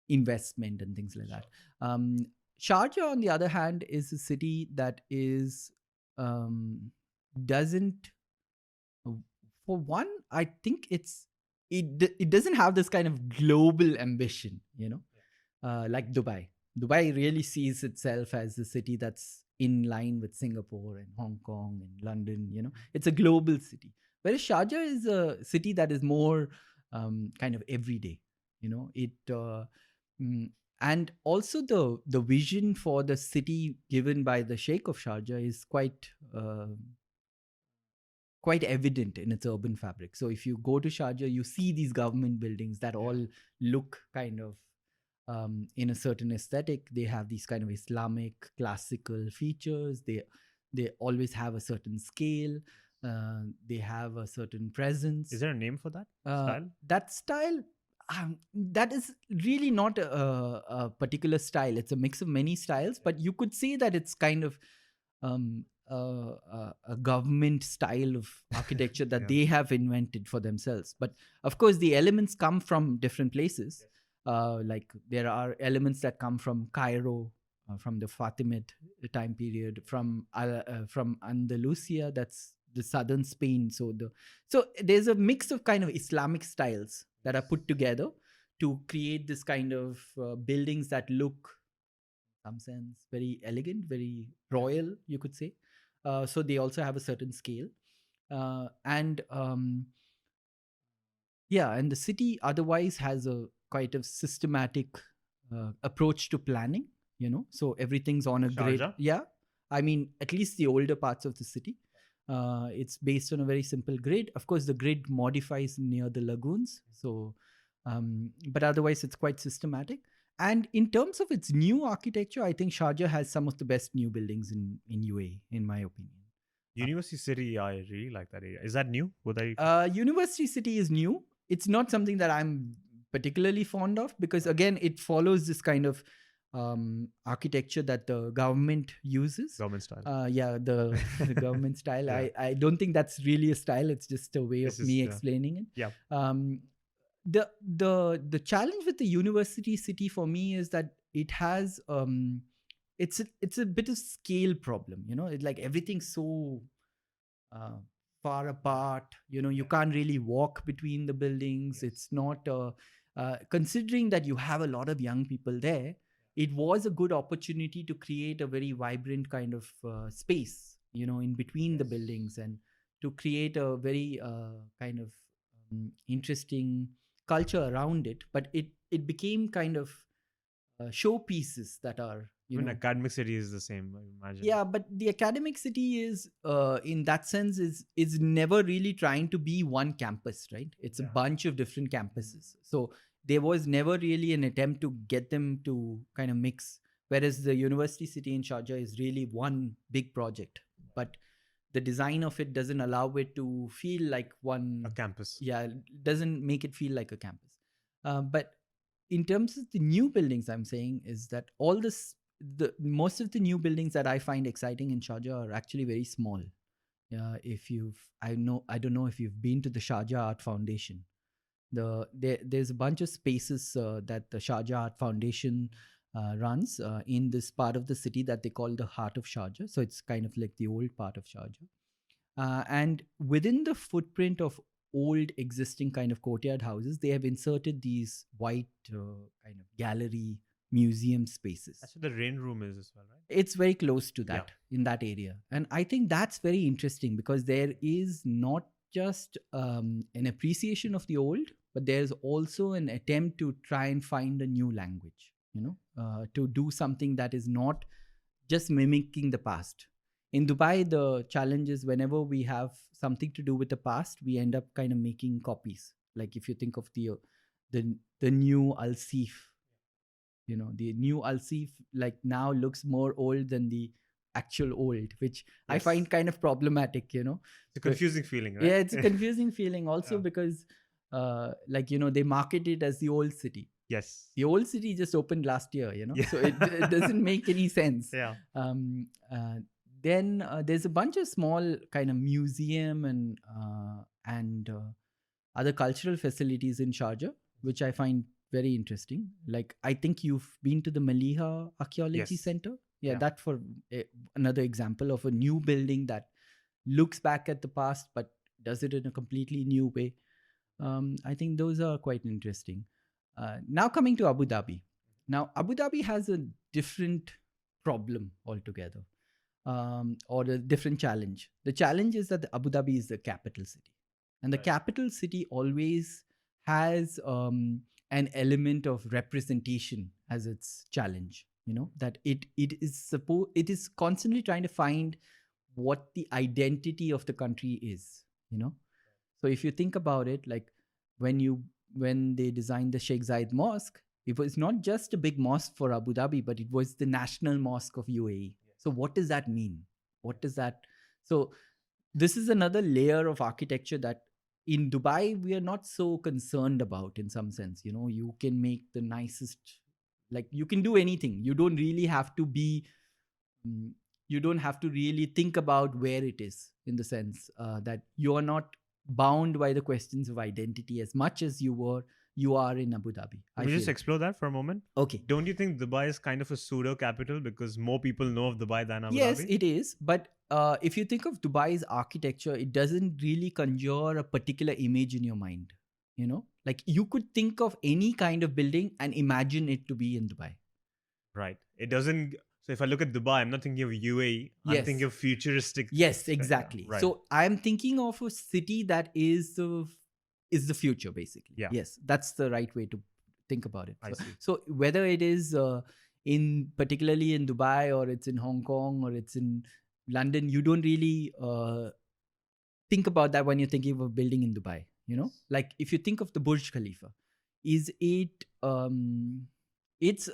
investment and things like that. Sharjah, on the other hand, is a city that is doesn't. For one, I think it doesn't have this kind of global ambition, like Dubai. Dubai really sees itself as a city that's in line with Singapore and Hong Kong and London. It's a global city. Whereas Sharjah is a city that is more kind of everyday. And also the vision for the city given by the Sheikh of Sharjah is quite evident in its urban fabric. So if you go to Sharjah, you see these government buildings that all look kind of in a certain aesthetic. They have these kind of Islamic classical features. They always have a certain scale. They have a certain presence. Is there a name for that style? That style, that is really not a particular style. It's a mix of many styles, but you could say that it's kind of a government style of architecture that Yeah. they have invented for themselves. But of course, the elements come from different places. Like there are elements that come from Cairo, from the Fatimid time period, from Andalusia, that's the southern Spain. So there's a mix of kind of Islamic styles that are put together to create this kind of buildings that look, in some sense, very elegant, very royal, you could say. So they also have a certain scale, and the city otherwise has a quite a systematic approach to planning. So everything's on a grid. Sharjah? Yeah, I mean, at least the older parts of the city. It's based on a very simple grid. Of course, the grid modifies near the lagoons. So, but otherwise, it's quite systematic. And in terms of its new architecture, I think Sharjah has some of the best new buildings in UAE, in my opinion. University City, I really like that area. Is that new? Would I? University City is new. It's not something that I'm particularly fond of because, again, it follows this kind of architecture that the government uses. Government style. The government style. Yeah. I don't think that's really a style. It's just a way of me explaining it. Yeah. The challenge with the university city for me is that it has it's a bit of scale problem. It's like everything's so far apart. You can't really walk between the buildings. Yes. It's not considering that you have a lot of young people there. It was a good opportunity to create a very vibrant kind of space, in between the buildings, and to create a very kind of interesting culture around it. But it became kind of showpieces that are, academic city is the same, I imagine. Yeah, but the academic city is, in that sense, is never really trying to be one campus, right? It's a bunch of different campuses. So there was never really an attempt to get them to kind of mix. Whereas the university city in Sharjah is really one big project, but the design of it doesn't allow it to feel like a campus. Yeah, doesn't make it feel like a campus. But in terms of the new buildings, I'm saying is that most of the new buildings that I find exciting in Sharjah are actually very small. I don't know if you've been to the Sharjah Art Foundation. There's a bunch of spaces that the Sharjah Art Foundation runs in this part of the city that they call the heart of Sharjah. So it's kind of like the old part of Sharjah. And within the footprint of old existing kind of courtyard houses, they have inserted these white kind of gallery museum spaces. That's what the rain room is as well, right? It's very close to that in that area. And I think that's very interesting because there is not just an appreciation of the old, but there's also an attempt to try and find a new language, to do something that is not just mimicking the past. In Dubai, the challenge is whenever we have something to do with the past, we end up kind of making copies. Like if you think of the new Al Seef, the new Al Seef like now looks more old than the actual old, which I find kind of problematic. It's a confusing feeling, right? Yeah, it's a confusing feeling also because they market it as the old city. Yes. The old city just opened last year, so it doesn't make any sense. Yeah. Then there's a bunch of small kind of museum and other cultural facilities in Sharjah, which I find very interesting. Like I think you've been to the Maliha Archaeology Center. Yeah, that for another example of a new building that looks back at the past but does it in a completely new way. I think those are quite interesting. Now coming to Abu Dhabi. Now Abu Dhabi has a different problem altogether, or a different challenge. The challenge is that Abu Dhabi is the capital city, and the capital city always has an element of representation as its challenge. That it is constantly trying to find what the identity of the country is. So if you think about it, like when they designed the Sheikh Zayed Mosque, it was not just a big mosque for Abu Dhabi, but it was the national mosque of UAE. So what does that mean? So this is another layer of architecture that in Dubai we are not so concerned about in some sense. You can make the nicest, like you can do anything. You don't really have to really think about where it is, in the sense that you are not bound by the questions of identity as much as you are in Abu Dhabi. Can we just explore that for a moment? Okay. Don't you think Dubai is kind of a pseudo capital because more people know of Dubai than Abu Dhabi? Yes, it is. But if you think of Dubai's architecture, it doesn't really conjure a particular image in your mind. Like you could think of any kind of building and imagine it to be in Dubai. Right. It doesn't. So if I look at Dubai, I'm not thinking of UAE. I'm thinking of futuristic. Yes, exactly. Right. So I'm thinking of a city that is the future, basically. Yeah. Yes, that's the right way to think about it. I see. So whether it is particularly in Dubai, or it's in Hong Kong, or it's in London, you don't really think about that when you're thinking of a building in Dubai. Like if you think of the Burj Khalifa, is it? It's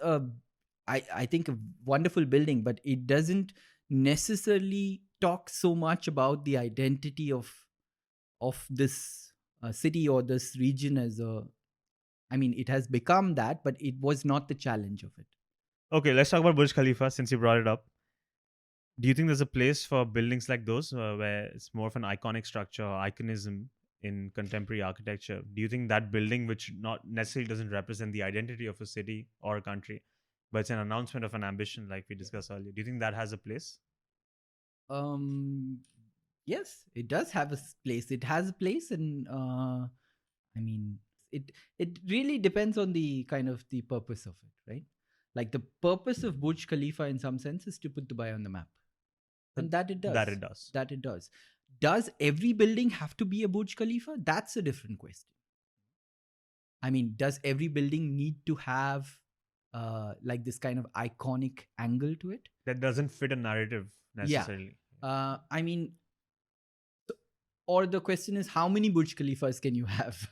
I think a wonderful building, but it doesn't necessarily talk so much about the identity of this city or this region it has become that, but it was not the challenge of it. Okay, let's talk about Burj Khalifa since you brought it up. Do you think there's a place for buildings like those where it's more of an iconic structure, or iconism in contemporary architecture? Do you think that building, which not necessarily doesn't represent the identity of a city or a country, but it's an announcement of an ambition like we discussed earlier, do you think that has a place? Yes, it does have a place. It has a place, and it really depends on the kind of the purpose of it, right? Like the purpose of Burj Khalifa in some sense is to put Dubai on the map. And that it does. That it does. Does every building have to be a Burj Khalifa? That's a different question. Does every building need to have like this kind of iconic angle to it? That doesn't fit a narrative necessarily. Yeah. Or the question is, how many Burj Khalifas can you have?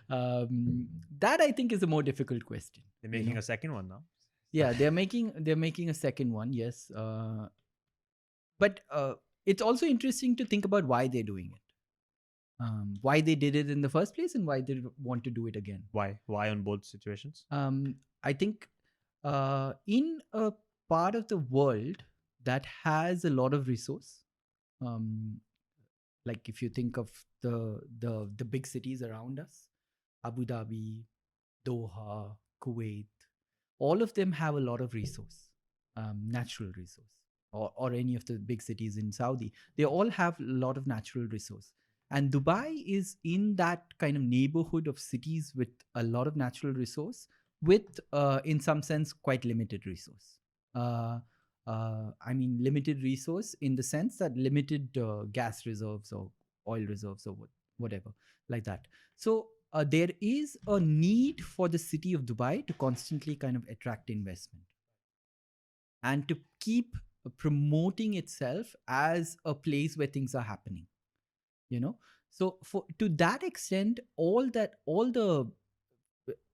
That I think is a more difficult question. They're making a second one now. Yeah, they're making a second one. Yes, but it's also interesting to think about why they're doing it, why they did it in the first place, and why they want to do it again. Why on both situations? I think in a part of the world that has a lot of resource, like if you think of the big cities around us, Abu Dhabi, Doha, Kuwait, all of them have a lot of resource, natural resource, or any of the big cities in Saudi. They all have a lot of natural resource. And Dubai is in that kind of neighborhood of cities with a lot of natural resource, with, in some sense, quite limited resource. Uh, I mean, limited resource in the sense that limited gas reserves or oil reserves or whatever, like that. So there is a need for the city of Dubai to constantly kind of attract investment and to keep promoting itself as a place where things are happening, you know. So for to that extent, all the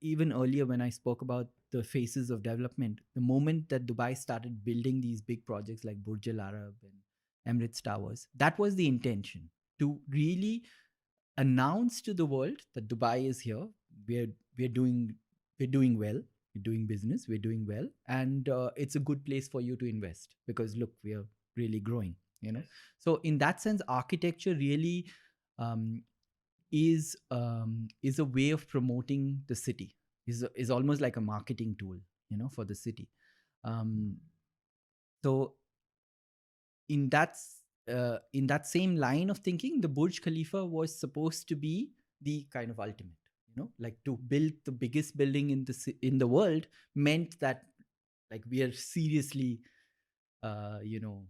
even earlier when I spoke about the phases of development, the moment that Dubai started building these big projects like Burj Al Arab and Emirates Towers, that was the intention, to really announce to the world that Dubai is here. We're we're doing we're doing well. We're doing business. We're doing well, and it's a good place for you to invest because look, we are really growing. You know, so in that sense, architecture really um, is a way of promoting the city. Is almost like a marketing tool, you know, for the city. Um, so in that same line of thinking, the Burj Khalifa was supposed to be the kind of ultimate. You know, like to build the biggest building in the world meant that like we are seriously, you know,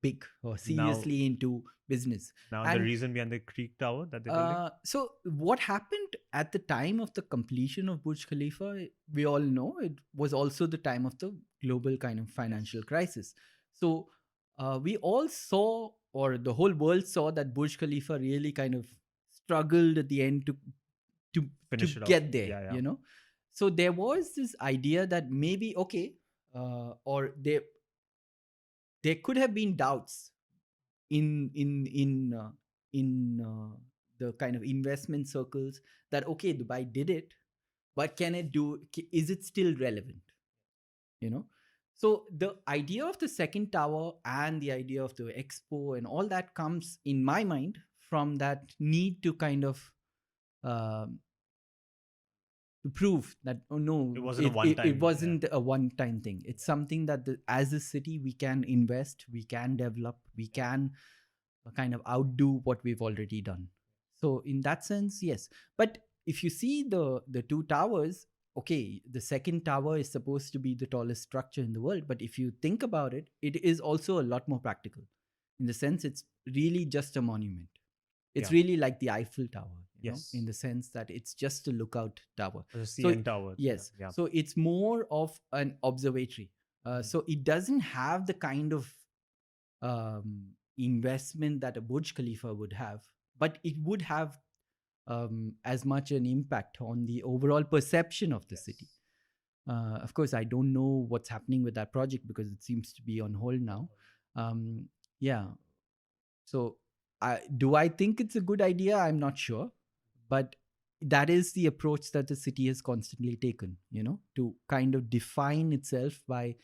big or Now, seriously into business. now the And reason behind the Creek Tower that they're building? so what happened at the time of the completion of Burj Khalifa, we all know it was also the time of the global kind of financial crisis. So we all saw, or the whole world saw, that Burj Khalifa really kind of struggled at the end to Finish it off. get there, Yeah, yeah. you know. So there was this idea that maybe, okay, or there could have been doubts in the kind of investment circles that, okay, Dubai did it, but can it do? Is it still relevant? You know. So the idea of the second tower and the idea of the expo and all that comes in my mind from that need to kind of um, to prove that, oh no, It wasn't a one-time. it wasn't a one-time thing. It's something that as a city we can invest, we can develop, we can kind of outdo what we've already done. So in that sense, yes. But if you see the two towers, okay, the second tower is supposed to be the tallest structure in the world, but if you think about it, it is also a lot more practical, in the sense it's really just a monument. It's Yeah. really like the Eiffel Tower, you know, Yes. in the sense that it's just a lookout tower. The So CN Tower. yes, Yeah. so it's more of an observatory. So it doesn't have the kind of investment that a Burj Khalifa would have, but it would have as much an impact on the overall perception of the city. Of course, I don't know what's happening with that project because it seems to be on hold now. Yeah. So, do I think it's a good idea? I'm not sure, but that is the approach that the city has constantly taken. You know, to kind of define itself by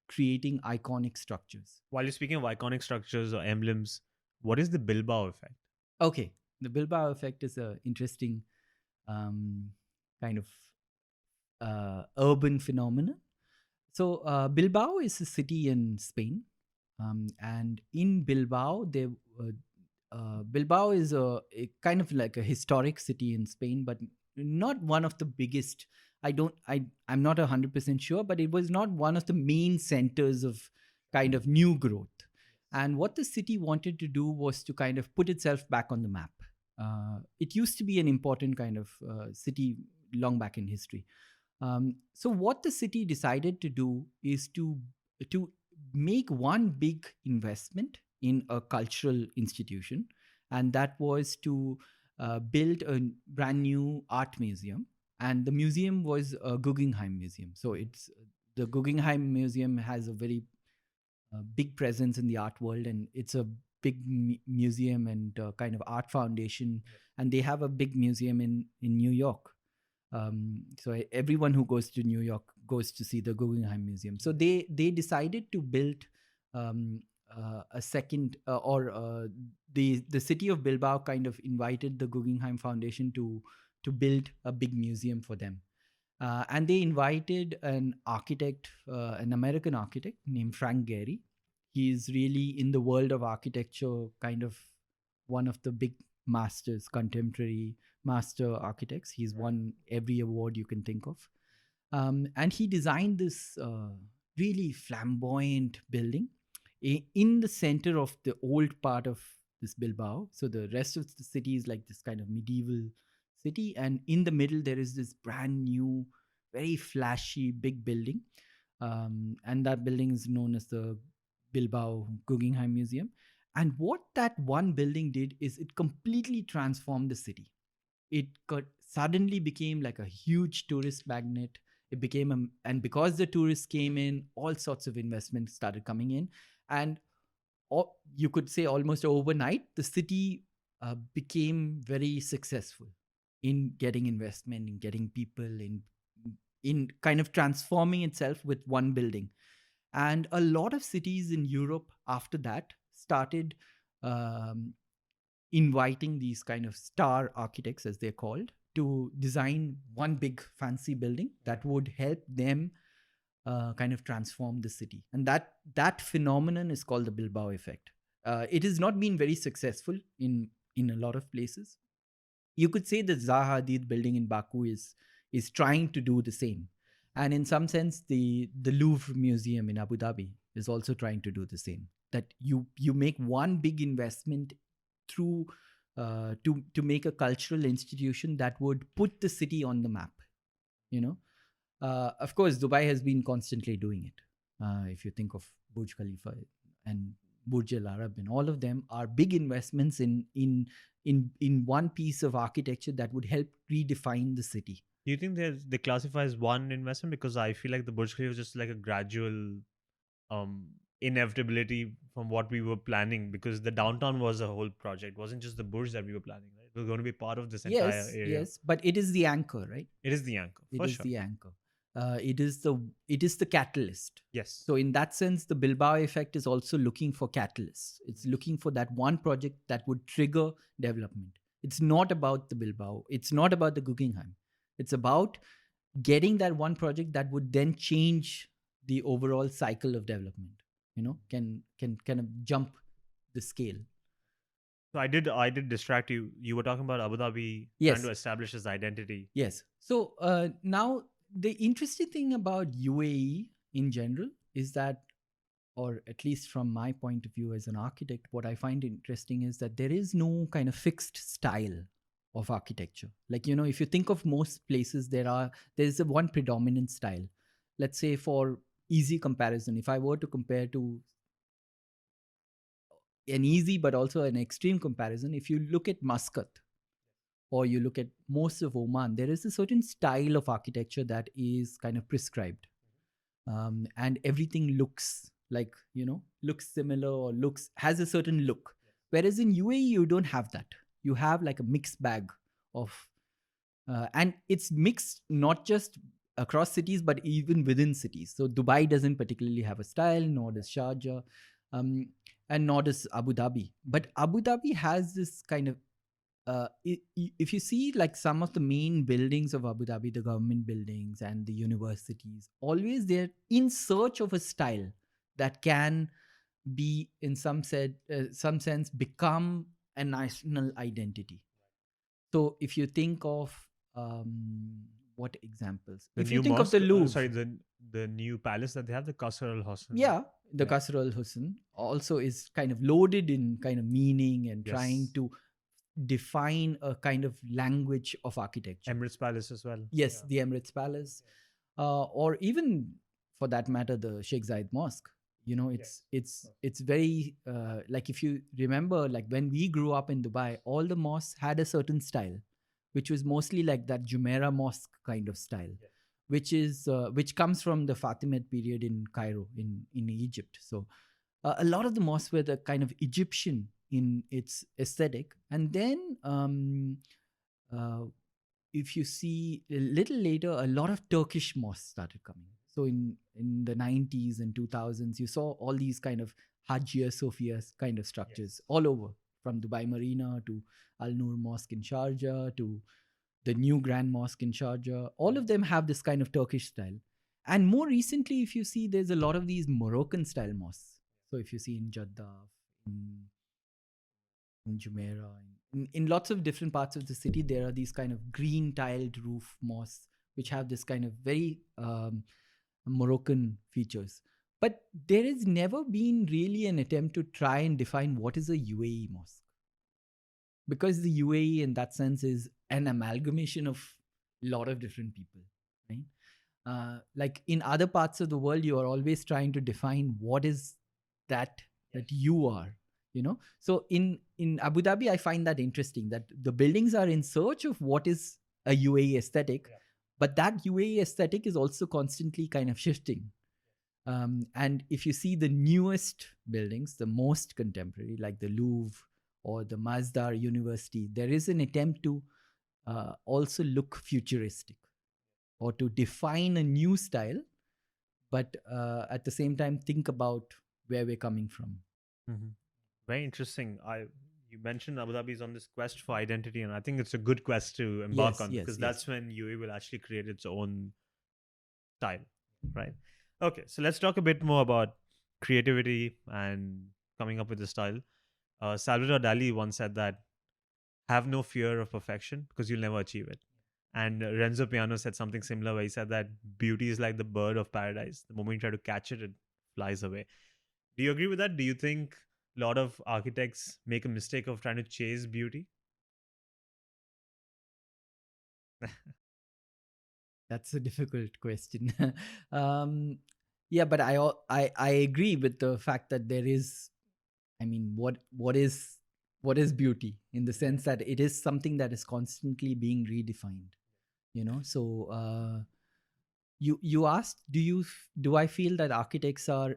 creating iconic structures. While you're speaking of iconic structures or emblems, what is the Bilbao effect? Okay, the Bilbao effect is a interesting kind of urban phenomenon. So Bilbao is a city in Spain, and in Bilbao, Bilbao is a kind of like a historic city in Spain, but not one of the biggest. I'm not 100% sure, but it was not one of the main centers of kind of new growth. And what the city wanted to do was to kind of put itself back on the map. It used to be an important kind of city long back in history. So what the city decided to do is to make one big investment in a cultural institution, and that was to build a brand new art museum. And the museum was a Guggenheim Museum. So it's the Guggenheim Museum has a very big presence in the art world, and it's a big museum and kind of art foundation. And they have a big museum in New York. So everyone who goes to New York goes to see the Guggenheim Museum. So they decided to build a second, the city of Bilbao kind of invited the Guggenheim Foundation to to build a big museum for them. And they invited an architect, an American architect named Frank Gehry. He's really in the world of architecture, kind of one of the big masters, contemporary master architects. He's won every award you can think of. And he designed this really flamboyant building in the center of the old part of this Bilbao. So the rest of the city is like this kind of medieval city, and in the middle there is this brand new, very flashy big building, and that building is known as the Bilbao Guggenheim Museum. And what that one building did is it completely transformed the city. It suddenly became like a huge tourist magnet. It became and because the tourists came in, all sorts of investments started coming in, and you could say almost overnight the city became very successful in getting investment, in getting people, in kind of transforming itself with one building. And a lot of cities in Europe after that started inviting these kind of star architects, as they're called, to design one big fancy building that would help them kind of transform the city. And that phenomenon is called the Bilbao Effect. It has not been very successful in a lot of places. You could say the Zaha Hadid building in Baku is trying to do the same. And in some sense, the Louvre Museum in Abu Dhabi is also trying to do the same. That you make one big investment through to make a cultural institution that would put the city on the map. Of course, Dubai has been constantly doing it. If you think of Burj Khalifa and Burj Al Arab, and all of them are big investments in one piece of architecture that would help redefine the city. Do you think they classify as one investment? Because I feel like the Burj Khalifa was just like a gradual inevitability from what we were planning, because the downtown was a whole project. It wasn't just the Burj that we were planning, right? It was going to be part of this entire area. Yes, but it is the anchor, right? It is the anchor. It is the anchor. It is the catalyst. Yes. So in that sense, the Bilbao Effect is also looking for catalysts. It's looking for that one project that would trigger development. It's not about the Bilbao. It's not about the Guggenheim. It's about getting that one project that would then change the overall cycle of development. Can kind of jump the scale. So I did distract you. You were talking about Abu Dhabi trying to establish its identity. Yes. So now the interesting thing about UAE in general is that, or at least from my point of view as an architect, what I find interesting is that there is no kind of fixed style of architecture. Like, if you think of most places, there's a one predominant style. Let's say, for easy comparison, if I were to compare to an easy but also an extreme comparison, if you look at Muscat or you look at most of Oman, there is a certain style of architecture that is kind of prescribed. And everything looks like, looks similar or has a certain look. Whereas in UAE, you don't have that. You have like a mixed bag of, and it's mixed not just across cities, but even within cities. So Dubai doesn't particularly have a style, nor does Sharjah, and nor does Abu Dhabi. But Abu Dhabi has this kind of, if you see like some of the main buildings of Abu Dhabi, the government buildings and the universities, always they're in search of a style that can be, in some sense, become a national identity. So if you think of what examples? If you think of the Louvre, the new palace that they have, the Qasr Al Husn. Yeah, the Qasr Al Husn also is kind of loaded in kind of meaning and trying to define a kind of language of architecture. Emirates Palace as well. Yes, the Emirates Palace, or even for that matter, the Sheikh Zayed Mosque. It's very like, if you remember, like when we grew up in Dubai, all the mosques had a certain style, which was mostly like that Jumeirah Mosque kind of style, which comes from the Fatimid period in Cairo in Egypt. So a lot of the mosques were the kind of Egyptian in its aesthetic. And then if you see a little later, a lot of Turkish mosques started coming. So in the 90s and 2000s, you saw all these kind of Hagia Sophia kind of structures all over, from Dubai Marina to Al Noor Mosque in Sharjah to the new Grand Mosque in Sharjah, all of them have this kind of Turkish style. And more recently, if you see, there's a lot of these Moroccan style mosques. So if you see in Jeddah, in, in Jumeirah, in lots of different parts of the city, there are these kind of green tiled roof mosques, which have this kind of very Moroccan features. But there has never been really an attempt to try and define what is a UAE mosque. Because the UAE, in that sense, is an amalgamation of a lot of different people, right? Like in other parts of the world, you are always trying to define what is that you are, So in Abu Dhabi, I find that interesting that the buildings are in search of what is a UAE aesthetic, but that UAE aesthetic is also constantly kind of shifting. And if you see the newest buildings, the most contemporary, like the Louvre or the Masdar University, there is an attempt to also look futuristic or to define a new style, but at the same time think about where we're coming from. Mm-hmm. Very interesting. You mentioned Abu Dhabi is on this quest for identity, and I think it's a good quest to embark on, because that's when UAE will actually create its own style, right? Okay, so let's talk a bit more about creativity and coming up with the style. Salvador Dali once said that have no fear of perfection because you'll never achieve it. And Renzo Piano said something similar where he said that beauty is like the bird of paradise. The moment you try to catch it, it flies away. Do you agree with that? Do you think a lot of architects make a mistake of trying to chase beauty? That's a difficult question. Yeah, but I agree with the fact that there is, I mean, what is beauty, in the sense that it is something that is constantly being redefined, So you asked, do I feel that architects are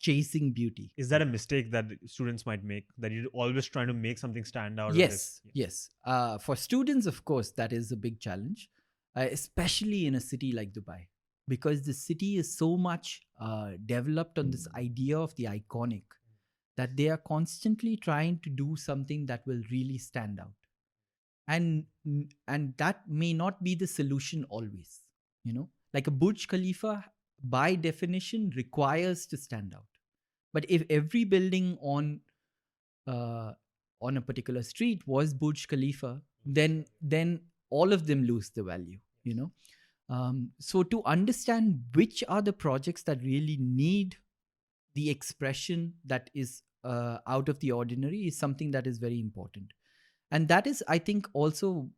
chasing beauty? Is that a mistake that students might make, that you're always trying to make something stand out? Yes. For students, of course, that is a big challenge, especially in a city like Dubai, because the city is so much developed on this idea of the iconic, that they are constantly trying to do something that will really stand out. And that may not be the solution always, like a Burj Khalifa by definition requires to stand out. But if every building on a particular street was Burj Khalifa, then all of them lose the value, So to understand which are the projects that really need the expression that is out of the ordinary is something that is very important. And that is, I think, also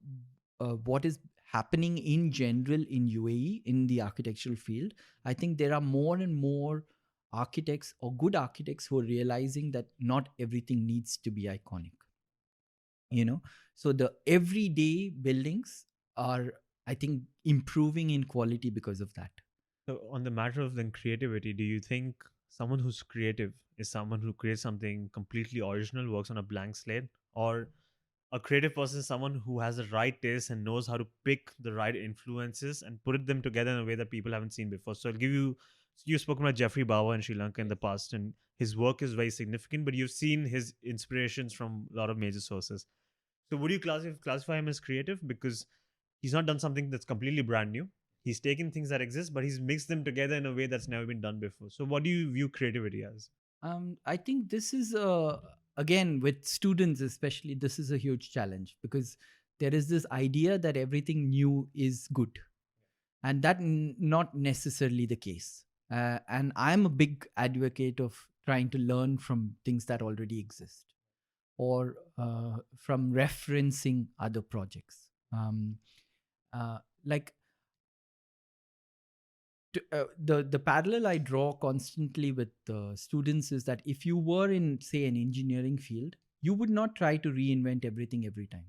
what is happening in general in UAE in the architectural field. I think there are more and more architects or good architects who are realizing that not everything needs to be iconic. So the everyday buildings are, I think, improving in quality because of that. So on the matter of then creativity, do you think someone who's creative is someone who creates something completely original, works on a blank slate, or a creative person is someone who has the right taste and knows how to pick the right influences and put them together in a way that people haven't seen before? So I'll give you, you've spoken about Geoffrey Bawa in Sri Lanka in the past, and his work is very significant, but you've seen his inspirations from a lot of major sources. So would you classify him as creative? Because he's not done something that's completely brand new. He's taken things that exist, but he's mixed them together in a way that's never been done before. So what do you view creativity as? I think this is, again, with students especially, this is a huge challenge, because there is this idea that everything new is good. And that not necessarily the case. And I'm a big advocate of trying to learn from things that already exist, or from referencing other projects. The parallel I draw constantly with students is that if you were in, say, an engineering field, you would not try to reinvent everything every time,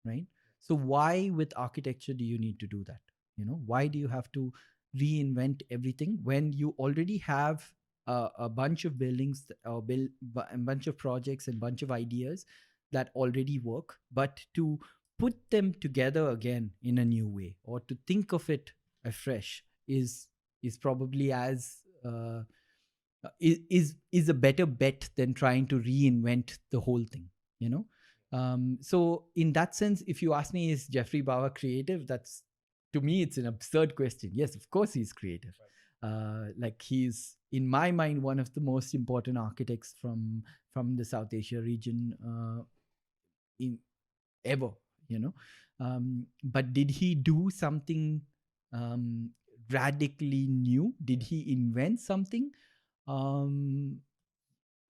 right? So why with architecture do you need to do that? Why do you have to reinvent everything when you already have a bunch of buildings or a bunch of projects and bunch of ideas that already work, but to put them together again in a new way, or to think of it afresh, is probably as is a better bet than trying to reinvent the whole thing. So in that sense, if you ask me, is Geoffrey Bawa creative? That's, to me, it's an absurd question. Yes, of course he's creative. Like, he's, in my mind, one of the most important architects from the South Asia region in ever. But did he do something radically new? Did he invent something?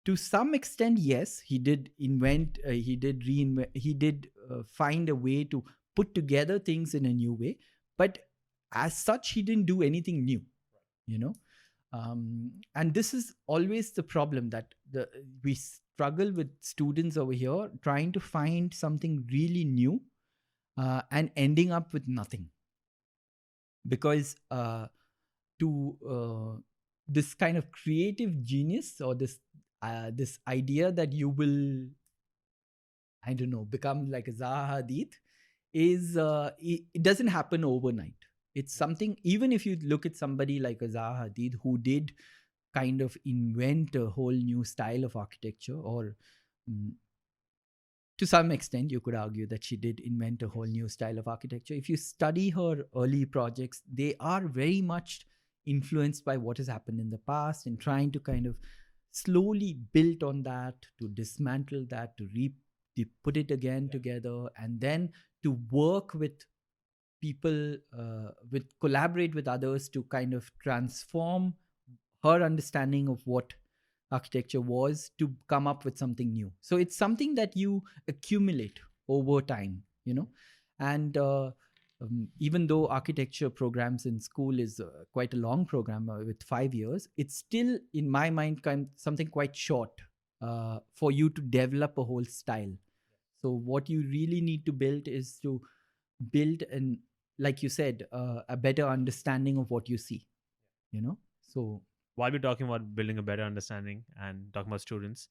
To some extent, yes, he did invent, he did reinvent, he did find a way to put together things in a new way. But as such, he didn't do anything new, you know. And this is always the problem, that we struggle with students over here trying to find something really new and ending up with nothing. Because this kind of creative genius, or this idea that you will, I don't know, become like a Zaha Hadid, is it doesn't happen overnight. It's something, even if you look at somebody like a Zaha Hadid, who did kind of invent a whole new style of architecture, or to some extent, you could argue that she did invent a whole new style of architecture. If you study her early projects, they are very much influenced by what has happened in the past, and trying to kind of slowly build on that, to dismantle that, to put it again together, and then to work with people, collaborate with others to kind of transform her understanding of what architecture was, to come up with something new. So it's something that you accumulate over time, and even though architecture programs in school is quite a long program with 5 years, it's still, in my mind, something quite short for you to develop a whole style. So what you really need to build is to build, an, like you said, a better understanding of what you see, so While we're talking about building a better understanding and talking about students,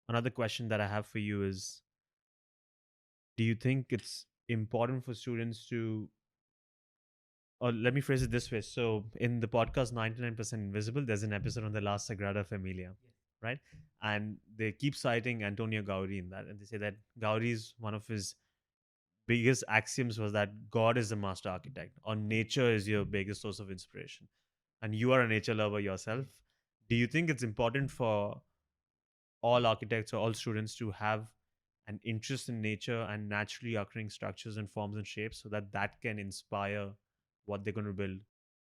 another question that I have for you is, do you think it's important for students to, or let me phrase it this way. So in the podcast 99% Invisible, there's an episode on the last Sagrada Familia, right? And they keep citing Antonio Gaudi in that. And they say that Gaudi's one of his biggest axioms was that God is the master architect, or nature is your biggest source of inspiration. And you are a nature lover yourself. Do you think it's important for all architects or all students to have an interest in nature and naturally occurring structures and forms and shapes, so that that can inspire what they're going to build?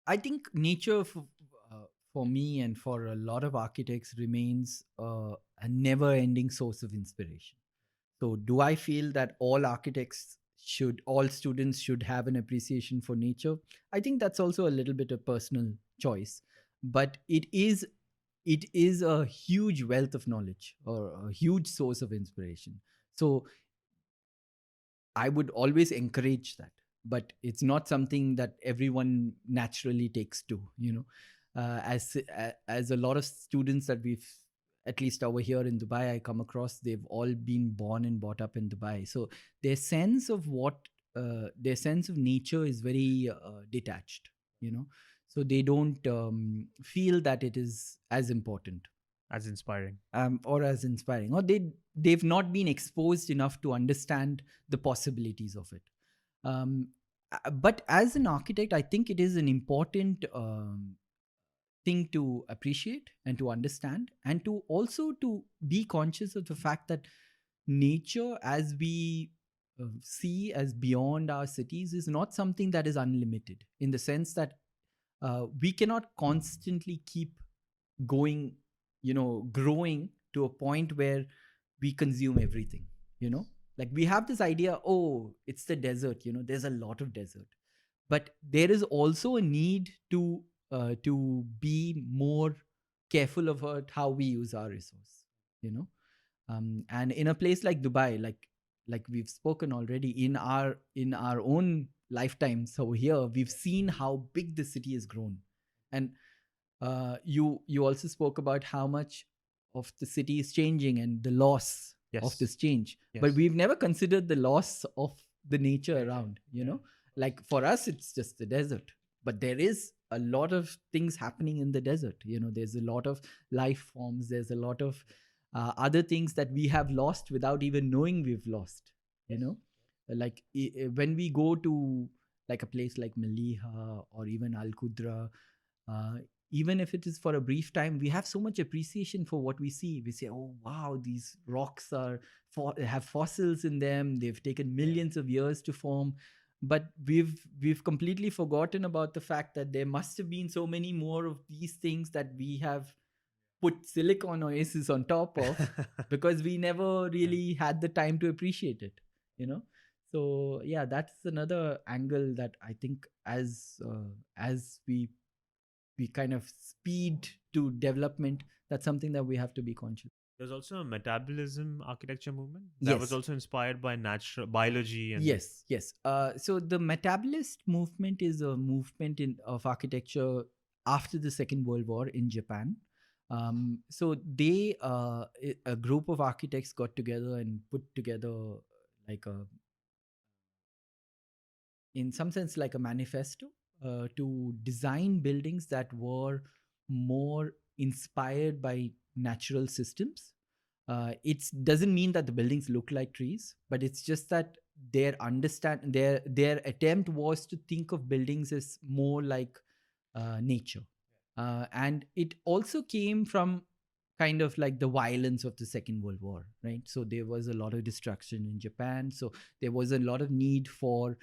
I think nature, for me and for a lot of architects, remains a never-ending source of inspiration. So, do I feel that all students should have an appreciation for nature? I think that's also a little bit of personal choice, but it is a huge wealth of knowledge, or a huge source of inspiration. So I would always encourage that, but it's not something that everyone naturally takes to, as a lot of students that we've, at least over here in Dubai, I come across, they've all been born and brought up in Dubai. So their sense of nature is very detached, so they don't feel that it is as important, As inspiring. or as inspiring, or they've not been exposed enough to understand the possibilities of it. But as an architect, I think it is an important thing to appreciate and to understand, and to also to be conscious of the fact that nature, as we see as beyond our cities, is not something that is unlimited, in the sense that we cannot constantly keep going, growing to a point where we consume everything, like we have this idea, oh, it's the desert, there's a lot of desert, but there is also a need to be more careful about how we use our resource, and in a place like Dubai, like we've spoken already, in our own lifetimes over here, we've seen how big the city has grown. And you also spoke about how much of the city is changing, and the loss of this change. But we've never considered the loss of the nature around, like for us, it's just the desert, but there is a lot of things happening in the desert. There's a lot of life forms, there's a lot of other things that we have lost without even knowing we've lost. You know, like when we go to like a place like Maliha or even Al Qudra, uh, even if it is for a brief time, we have so much appreciation for what we see. We say, "Oh wow, these rocks have fossils in them. They've taken millions of years to form." But we've completely forgotten about the fact that there must have been so many more of these things that we have put silicon oasis on top of because we never really had the time to appreciate it, you know. So yeah, that's another angle that I think as we kind of speed to development, that's something that we have to be conscious. There's also a metabolism architecture movement that was Yes. also inspired by natural biology and Yes. So the metabolist movement is a movement of architecture after the Second World War in Japan. So a group of architects got together and put together like in some sense, like a manifesto to design buildings that were more inspired by natural systems. It doesn't mean that the buildings look like trees, but it's just that their attempt was to think of buildings as more like nature, and it also came from kind of like the violence of the Second World War, right? So there was a lot of destruction in Japan, so there was a lot of need for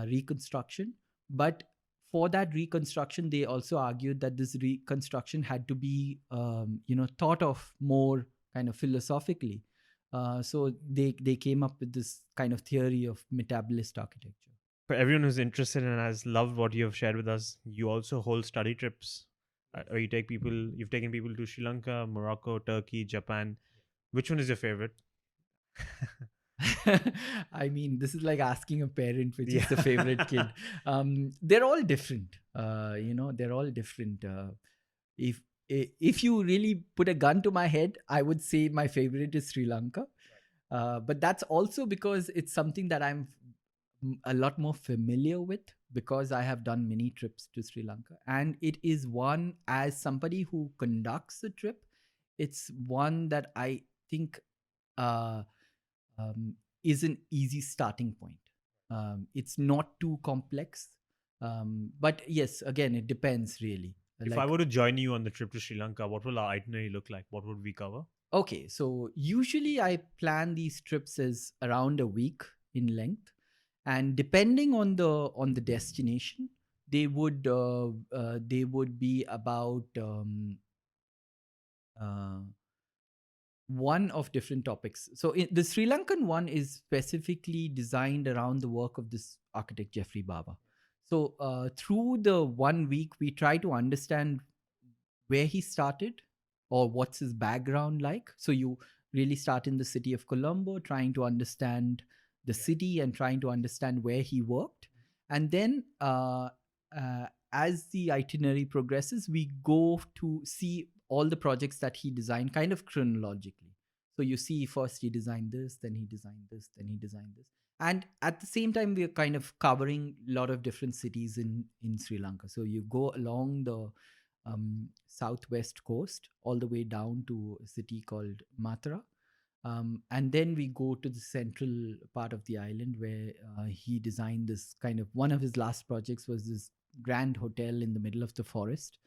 reconstruction. But for that reconstruction, they also argued that this reconstruction had to be thought of more kind of philosophically. So they came up with this kind of theory of metabolist architecture. for everyone who's interested and has loved what you have shared with us, you also hold study trips where you've taken people to Sri Lanka, Morocco, Turkey, Japan. Which one is your favorite? I mean, this is like asking a parent which is the Yeah. favorite kid. They're all different. They're all different. If you really put a gun to my head, I would say my favorite is Sri Lanka. But that's also because it's something that I'm a lot more familiar with, because I have done many trips to Sri Lanka. And it is one, as somebody who conducts the trip, it's one that I think is an easy starting point. It's not too complex. But yes, again, it depends really. If I were to join you on the trip to Sri Lanka, what will our itinerary look like? What would we cover? Okay, so usually I plan these trips as around a week in length, and depending on the destination, they would be about one of different topics. So the Sri Lankan one is specifically designed around the work of this architect Geoffrey Bawa. So through the 1 week, we try to understand where he started or what's his background like. So you really start in the city of Colombo, trying to understand the city and trying to understand where he worked. And then as the itinerary progresses, we go to see all the projects that he designed kind of chronologically. So you see first he designed this, then he designed this, then he designed this. And at the same time, we are kind of covering a lot of different cities in Sri Lanka. So you go along the southwest coast all the way down to a city called Matra. And then we go to the central part of the island where he designed this kind of, one of his last projects was this grand hotel in the middle of the forest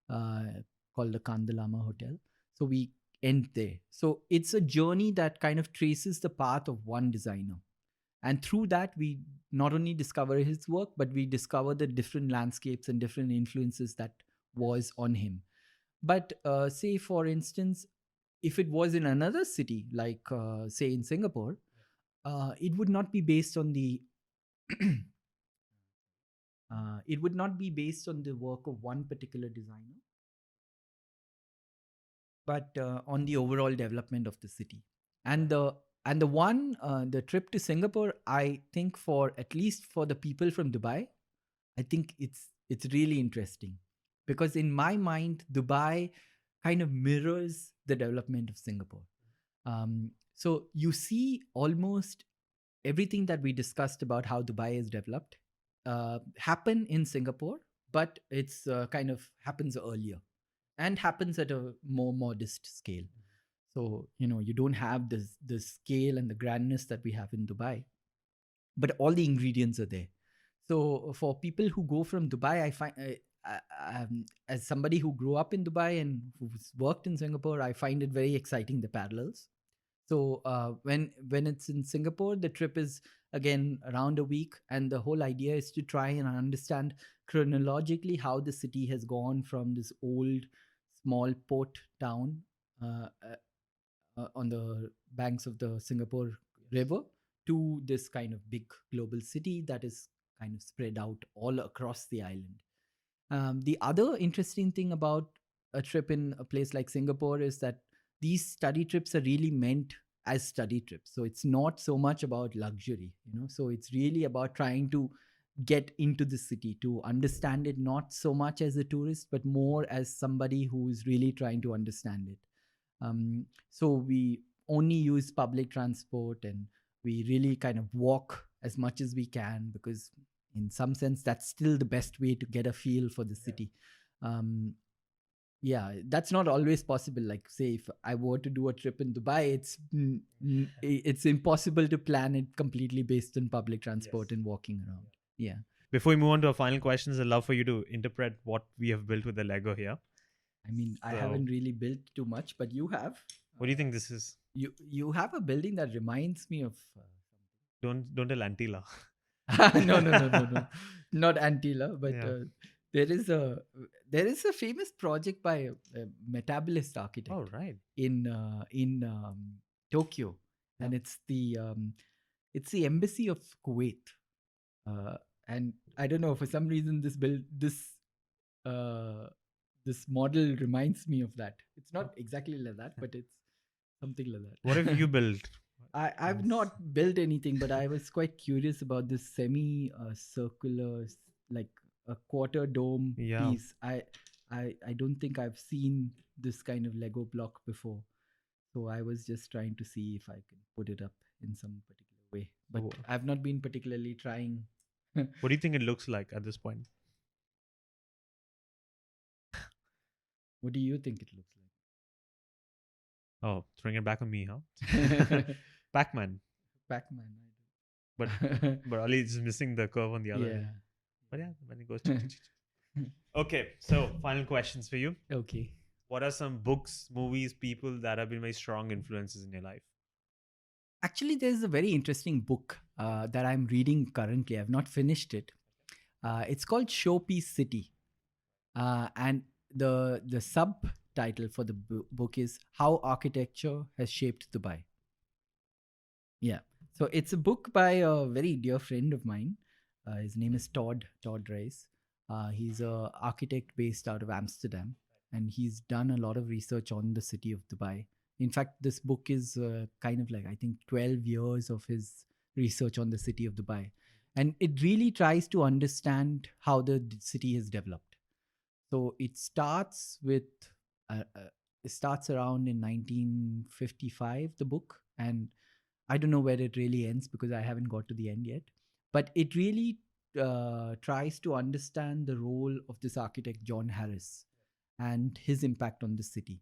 called the Kandalama Hotel. So we end there. So it's a journey that kind of traces the path of one designer. And through that, we not only discover his work, but we discover the different landscapes and different influences that was on him. But say, for instance, if it was in another city, like say in Singapore, it would not be based on the it would not be based on the work of one particular designer, but on the overall development of the city. And the trip to Singapore, I think, for at least for the people from Dubai, I think it's really interesting, because in my mind, Dubai kind of mirrors the development of Singapore. So you see almost everything that we discussed about how Dubai is developed happen in Singapore, but it's kind of happens earlier and happens at a more modest scale. So, you don't have the scale and the grandness that we have in Dubai, but all the ingredients are there. So for people who go from Dubai, I find, as somebody who grew up in Dubai and who's worked in Singapore, I find it very exciting, the parallels. So when it's in Singapore, the trip is again around a week, and the whole idea is to try and understand chronologically how the city has gone from this old small port town uh, on the banks of the Singapore River to this kind of big global city that is kind of spread out all across the island. The other interesting thing about a trip in a place like Singapore is that these study trips are really meant as study trips. So it's not so much about luxury, So it's really about trying to get into the city, to understand it not so much as a tourist, but more as somebody who is really trying to understand it. So we only use public transport, and we really kind of walk as much as we can, because in some sense that's still the best way to get a feel for the city. Yeah, that's not always possible. Like, say, if I were to do a trip in Dubai, it's impossible to plan it completely based on public transport and walking around. Yeah. Before we move on to our final questions, I'd love for you to interpret what we have built with the Lego here. I mean, I haven't really built too much, but you have. What do you think this is? You have a building that reminds me of. Don't tell Antila. No, not Antila, but Yeah. there is a famous project by a Metabolist architect. Oh, right. In Tokyo, and it's the embassy of Kuwait, and I don't know, for some reason this model reminds me of that. It's not exactly like that, but it's something like that. What have you built? I've not built anything, but I was quite curious about this semi circular, like a quarter dome piece. I don't think I've seen this kind of Lego block before. So I was just trying to see if I can put it up in some particular way. But I've not been particularly trying. What do you think it looks like at this point? What do you think it looks like? Oh, throwing it back on me, huh? Pac-Man. Pac-Man. But Ali is missing the curve on the other end. But yeah, when it goes. Okay, so final questions for you. Okay. What are some books, movies, people that have been very strong influences in your life? Actually, there's a very interesting book that I'm reading currently. I've not finished it. It's called Showpiece City. And the subtitle for the book is How Architecture Has Shaped Dubai. Yeah. So it's a book by a very dear friend of mine. His name is Todd Rice. He's an architect based out of Amsterdam, and he's done a lot of research on the city of Dubai. In fact, this book is kind of like, I think, 12 years of his research on the city of Dubai. And it really tries to understand how the city has developed. So it starts around in 1955, the book. And I don't know where it really ends because I haven't got to the end yet. But it really tries to understand the role of this architect, John Harris, and his impact on the city.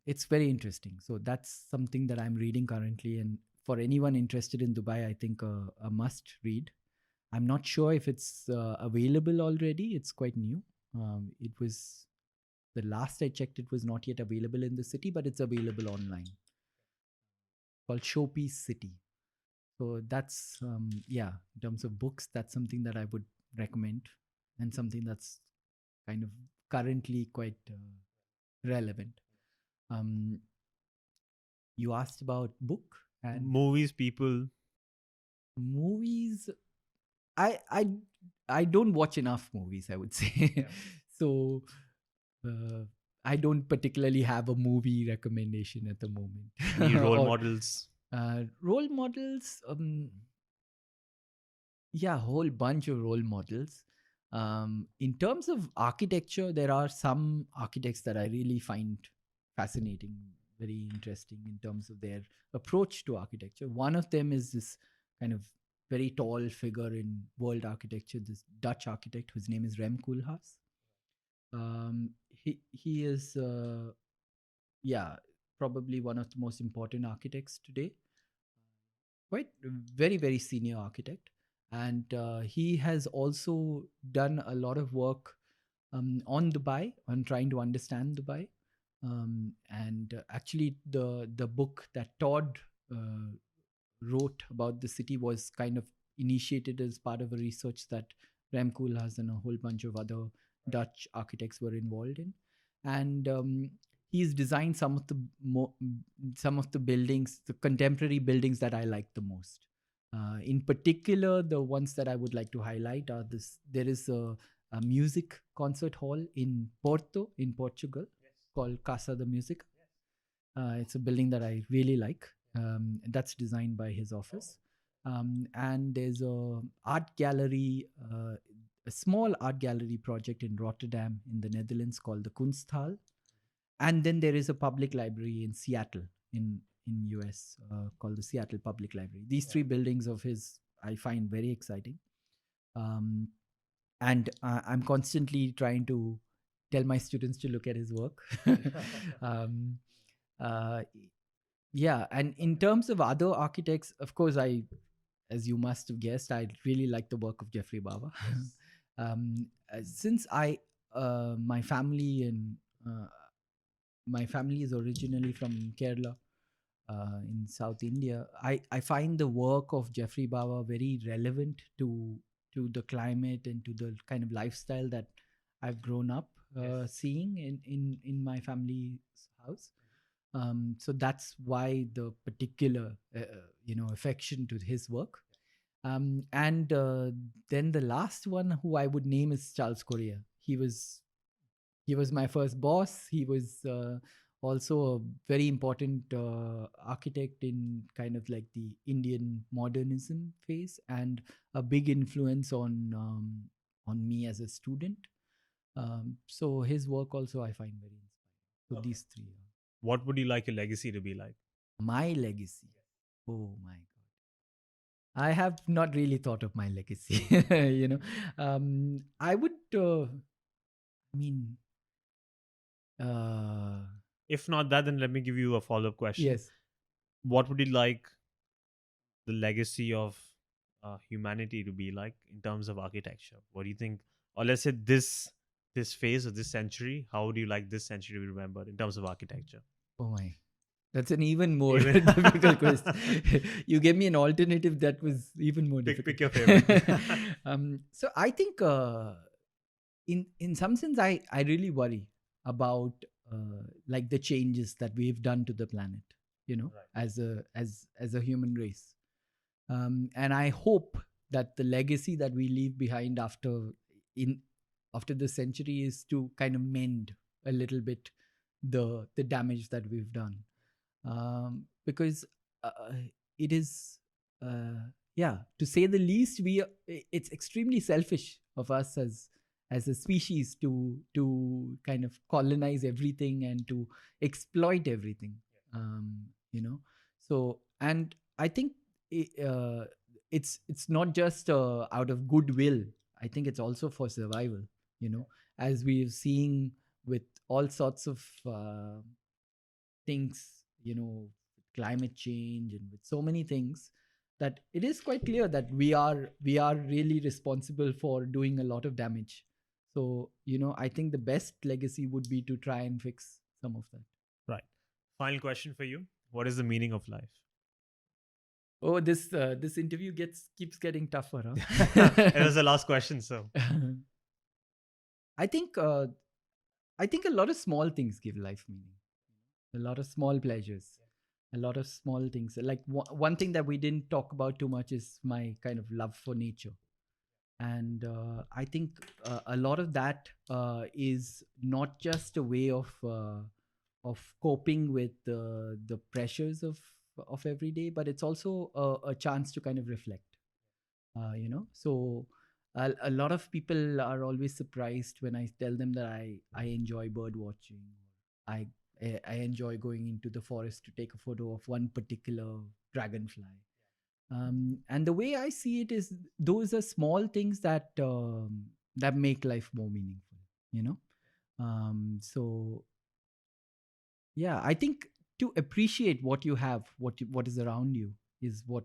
It's very interesting. So that's something that I'm reading currently. And for anyone interested in Dubai, I think a must read. I'm not sure if it's available already. It's quite new. It was, the last I checked, it was not yet available in the city, but it's available online. Called Showpiece City. So that's, in terms of books, that's something that I would recommend, and something that's kind of currently quite relevant. You asked about book and movies, people. Movies. I don't watch enough movies, I would say. Yeah. So I don't particularly have a movie recommendation at the moment. Any role models? Role models, a whole bunch of role models. In terms of architecture, there are some architects that I really find fascinating, very interesting in terms of their approach to architecture. One of them is this kind of very tall figure in world architecture, this Dutch architect whose name is Rem Koolhaas. he is yeah, probably one of the most important architects today. Quite very very senior architect, and he has also done a lot of work on Dubai, on trying to understand Dubai. And actually, the book that Todd wrote about the city was kind of initiated as part of a research that Rem Koolhaas and a whole bunch of other Dutch architects were involved in. And he's designed some of the buildings, the contemporary buildings that I like the most. In particular, the ones that I would like to highlight are this. There is a music concert hall in Porto, in Portugal, called Casa de Music. It's a building that I really like. That's designed by his office. And there's a art gallery, a small art gallery project in Rotterdam in the Netherlands called the Kunsthal. And then there is a public library in Seattle in US called the Seattle Public Library. These three buildings of his I find very exciting. And I'm constantly trying to tell my students to look at his work. Yeah, and in terms of other architects, of course, as you must have guessed, I really like the work of Geoffrey Bawa. Since my family is originally from Kerala, in South India, I find the work of Geoffrey Bawa very relevant to the climate and to the kind of lifestyle that I've grown up seeing in my family's house. So that's why the particular affection to his work. And then the last one who I would name is Charles Correa. He was my first boss. He was also a very important architect in kind of like the Indian modernism phase, and a big influence on me as a student. So his work also I find very inspiring. So these three. What would you like your legacy to be like? My legacy. Oh my God. I have not really thought of my legacy. I would. If not that, then let me give you a follow-up question. Yes. What would you like the legacy of humanity to be like in terms of architecture? What do you think? Or let's say this phase of this century, how would you like this century to be remembered in terms of architecture? Oh my. That's an even more difficult question. You gave me an alternative that was even more difficult. Pick your favorite. So I think in some sense, I really worry about like the changes that we've done to the planet, as a human race. And I hope that the legacy that we leave behind after the century is to kind of mend a little bit the damage that we've done. Because it is, to say the least, it's extremely selfish of us as a species to kind of colonize everything and to exploit everything. So, and I think it's not just out of goodwill. I think it's also for survival. As we're seeing with all sorts of things, climate change and with so many things, that it is quite clear that we are really responsible for doing a lot of damage. So, I think the best legacy would be to try and fix some of that. Right. Final question for you. What is the meaning of life? Oh, this interview keeps getting tougher, huh? It was the last question, so. I think a lot of small things give life meaning. A lot of small pleasures, a lot of small things. Like one thing that we didn't talk about too much is my kind of love for nature. And I think a lot of that is not just a way of coping with the pressures of every day, but it's also a chance to kind of reflect. So a lot of people are always surprised when I tell them that I enjoy bird watching. I enjoy going into the forest to take a photo of one particular dragonfly. And the way I see it is, those are small things that make life more meaningful. So yeah, I think to appreciate what you have, what is around you, is what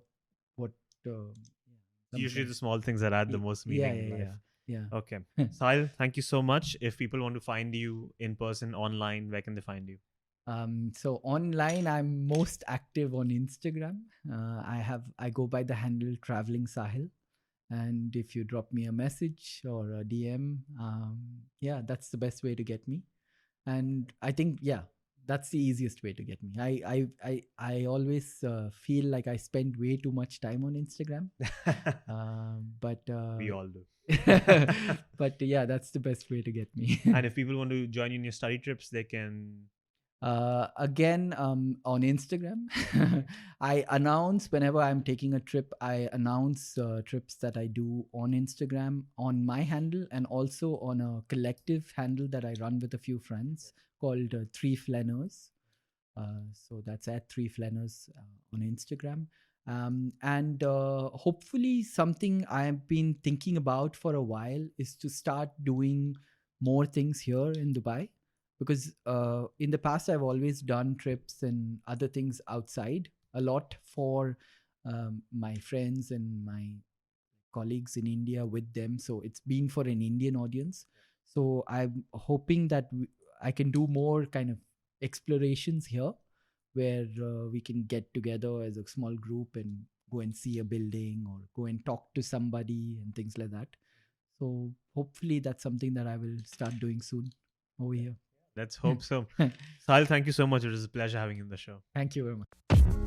Usually something. the small things that add the most Yeah, meaning in life. yeah. Okay. Sahil, thank you so much. If people want to find you in person, online, where can they find you? So online, I'm most active on Instagram. I go by the handle Traveling Sahil, and if you drop me a message or a DM, yeah, that's the best way to get me. And I think, yeah, that's the easiest way to get me. I always feel like I spend way too much time on Instagram, but We all do. but yeah, that's the best way to get me. And if people want to join you in your study trips, they can. Again, on Instagram, I announce whenever I'm taking a trip. I announce trips that I do on Instagram on my handle, and also on a collective handle that I run with a few friends called Three Flaneurs. So that's at Three Flaneurs on Instagram. And hopefully, something I've been thinking about for a while is to start doing more things here in Dubai, because in the past I've always done trips and other things outside a lot for my friends and my colleagues in India with them. So it's been for an Indian audience. So I'm hoping that I can do more kind of explorations here, where we can get together as a small group and go and see a building or go and talk to somebody and things like that. So hopefully that's something that I will start doing soon over here. Let's hope so. Sahil, thank you so much. It was a pleasure having you on the show. Thank you very much.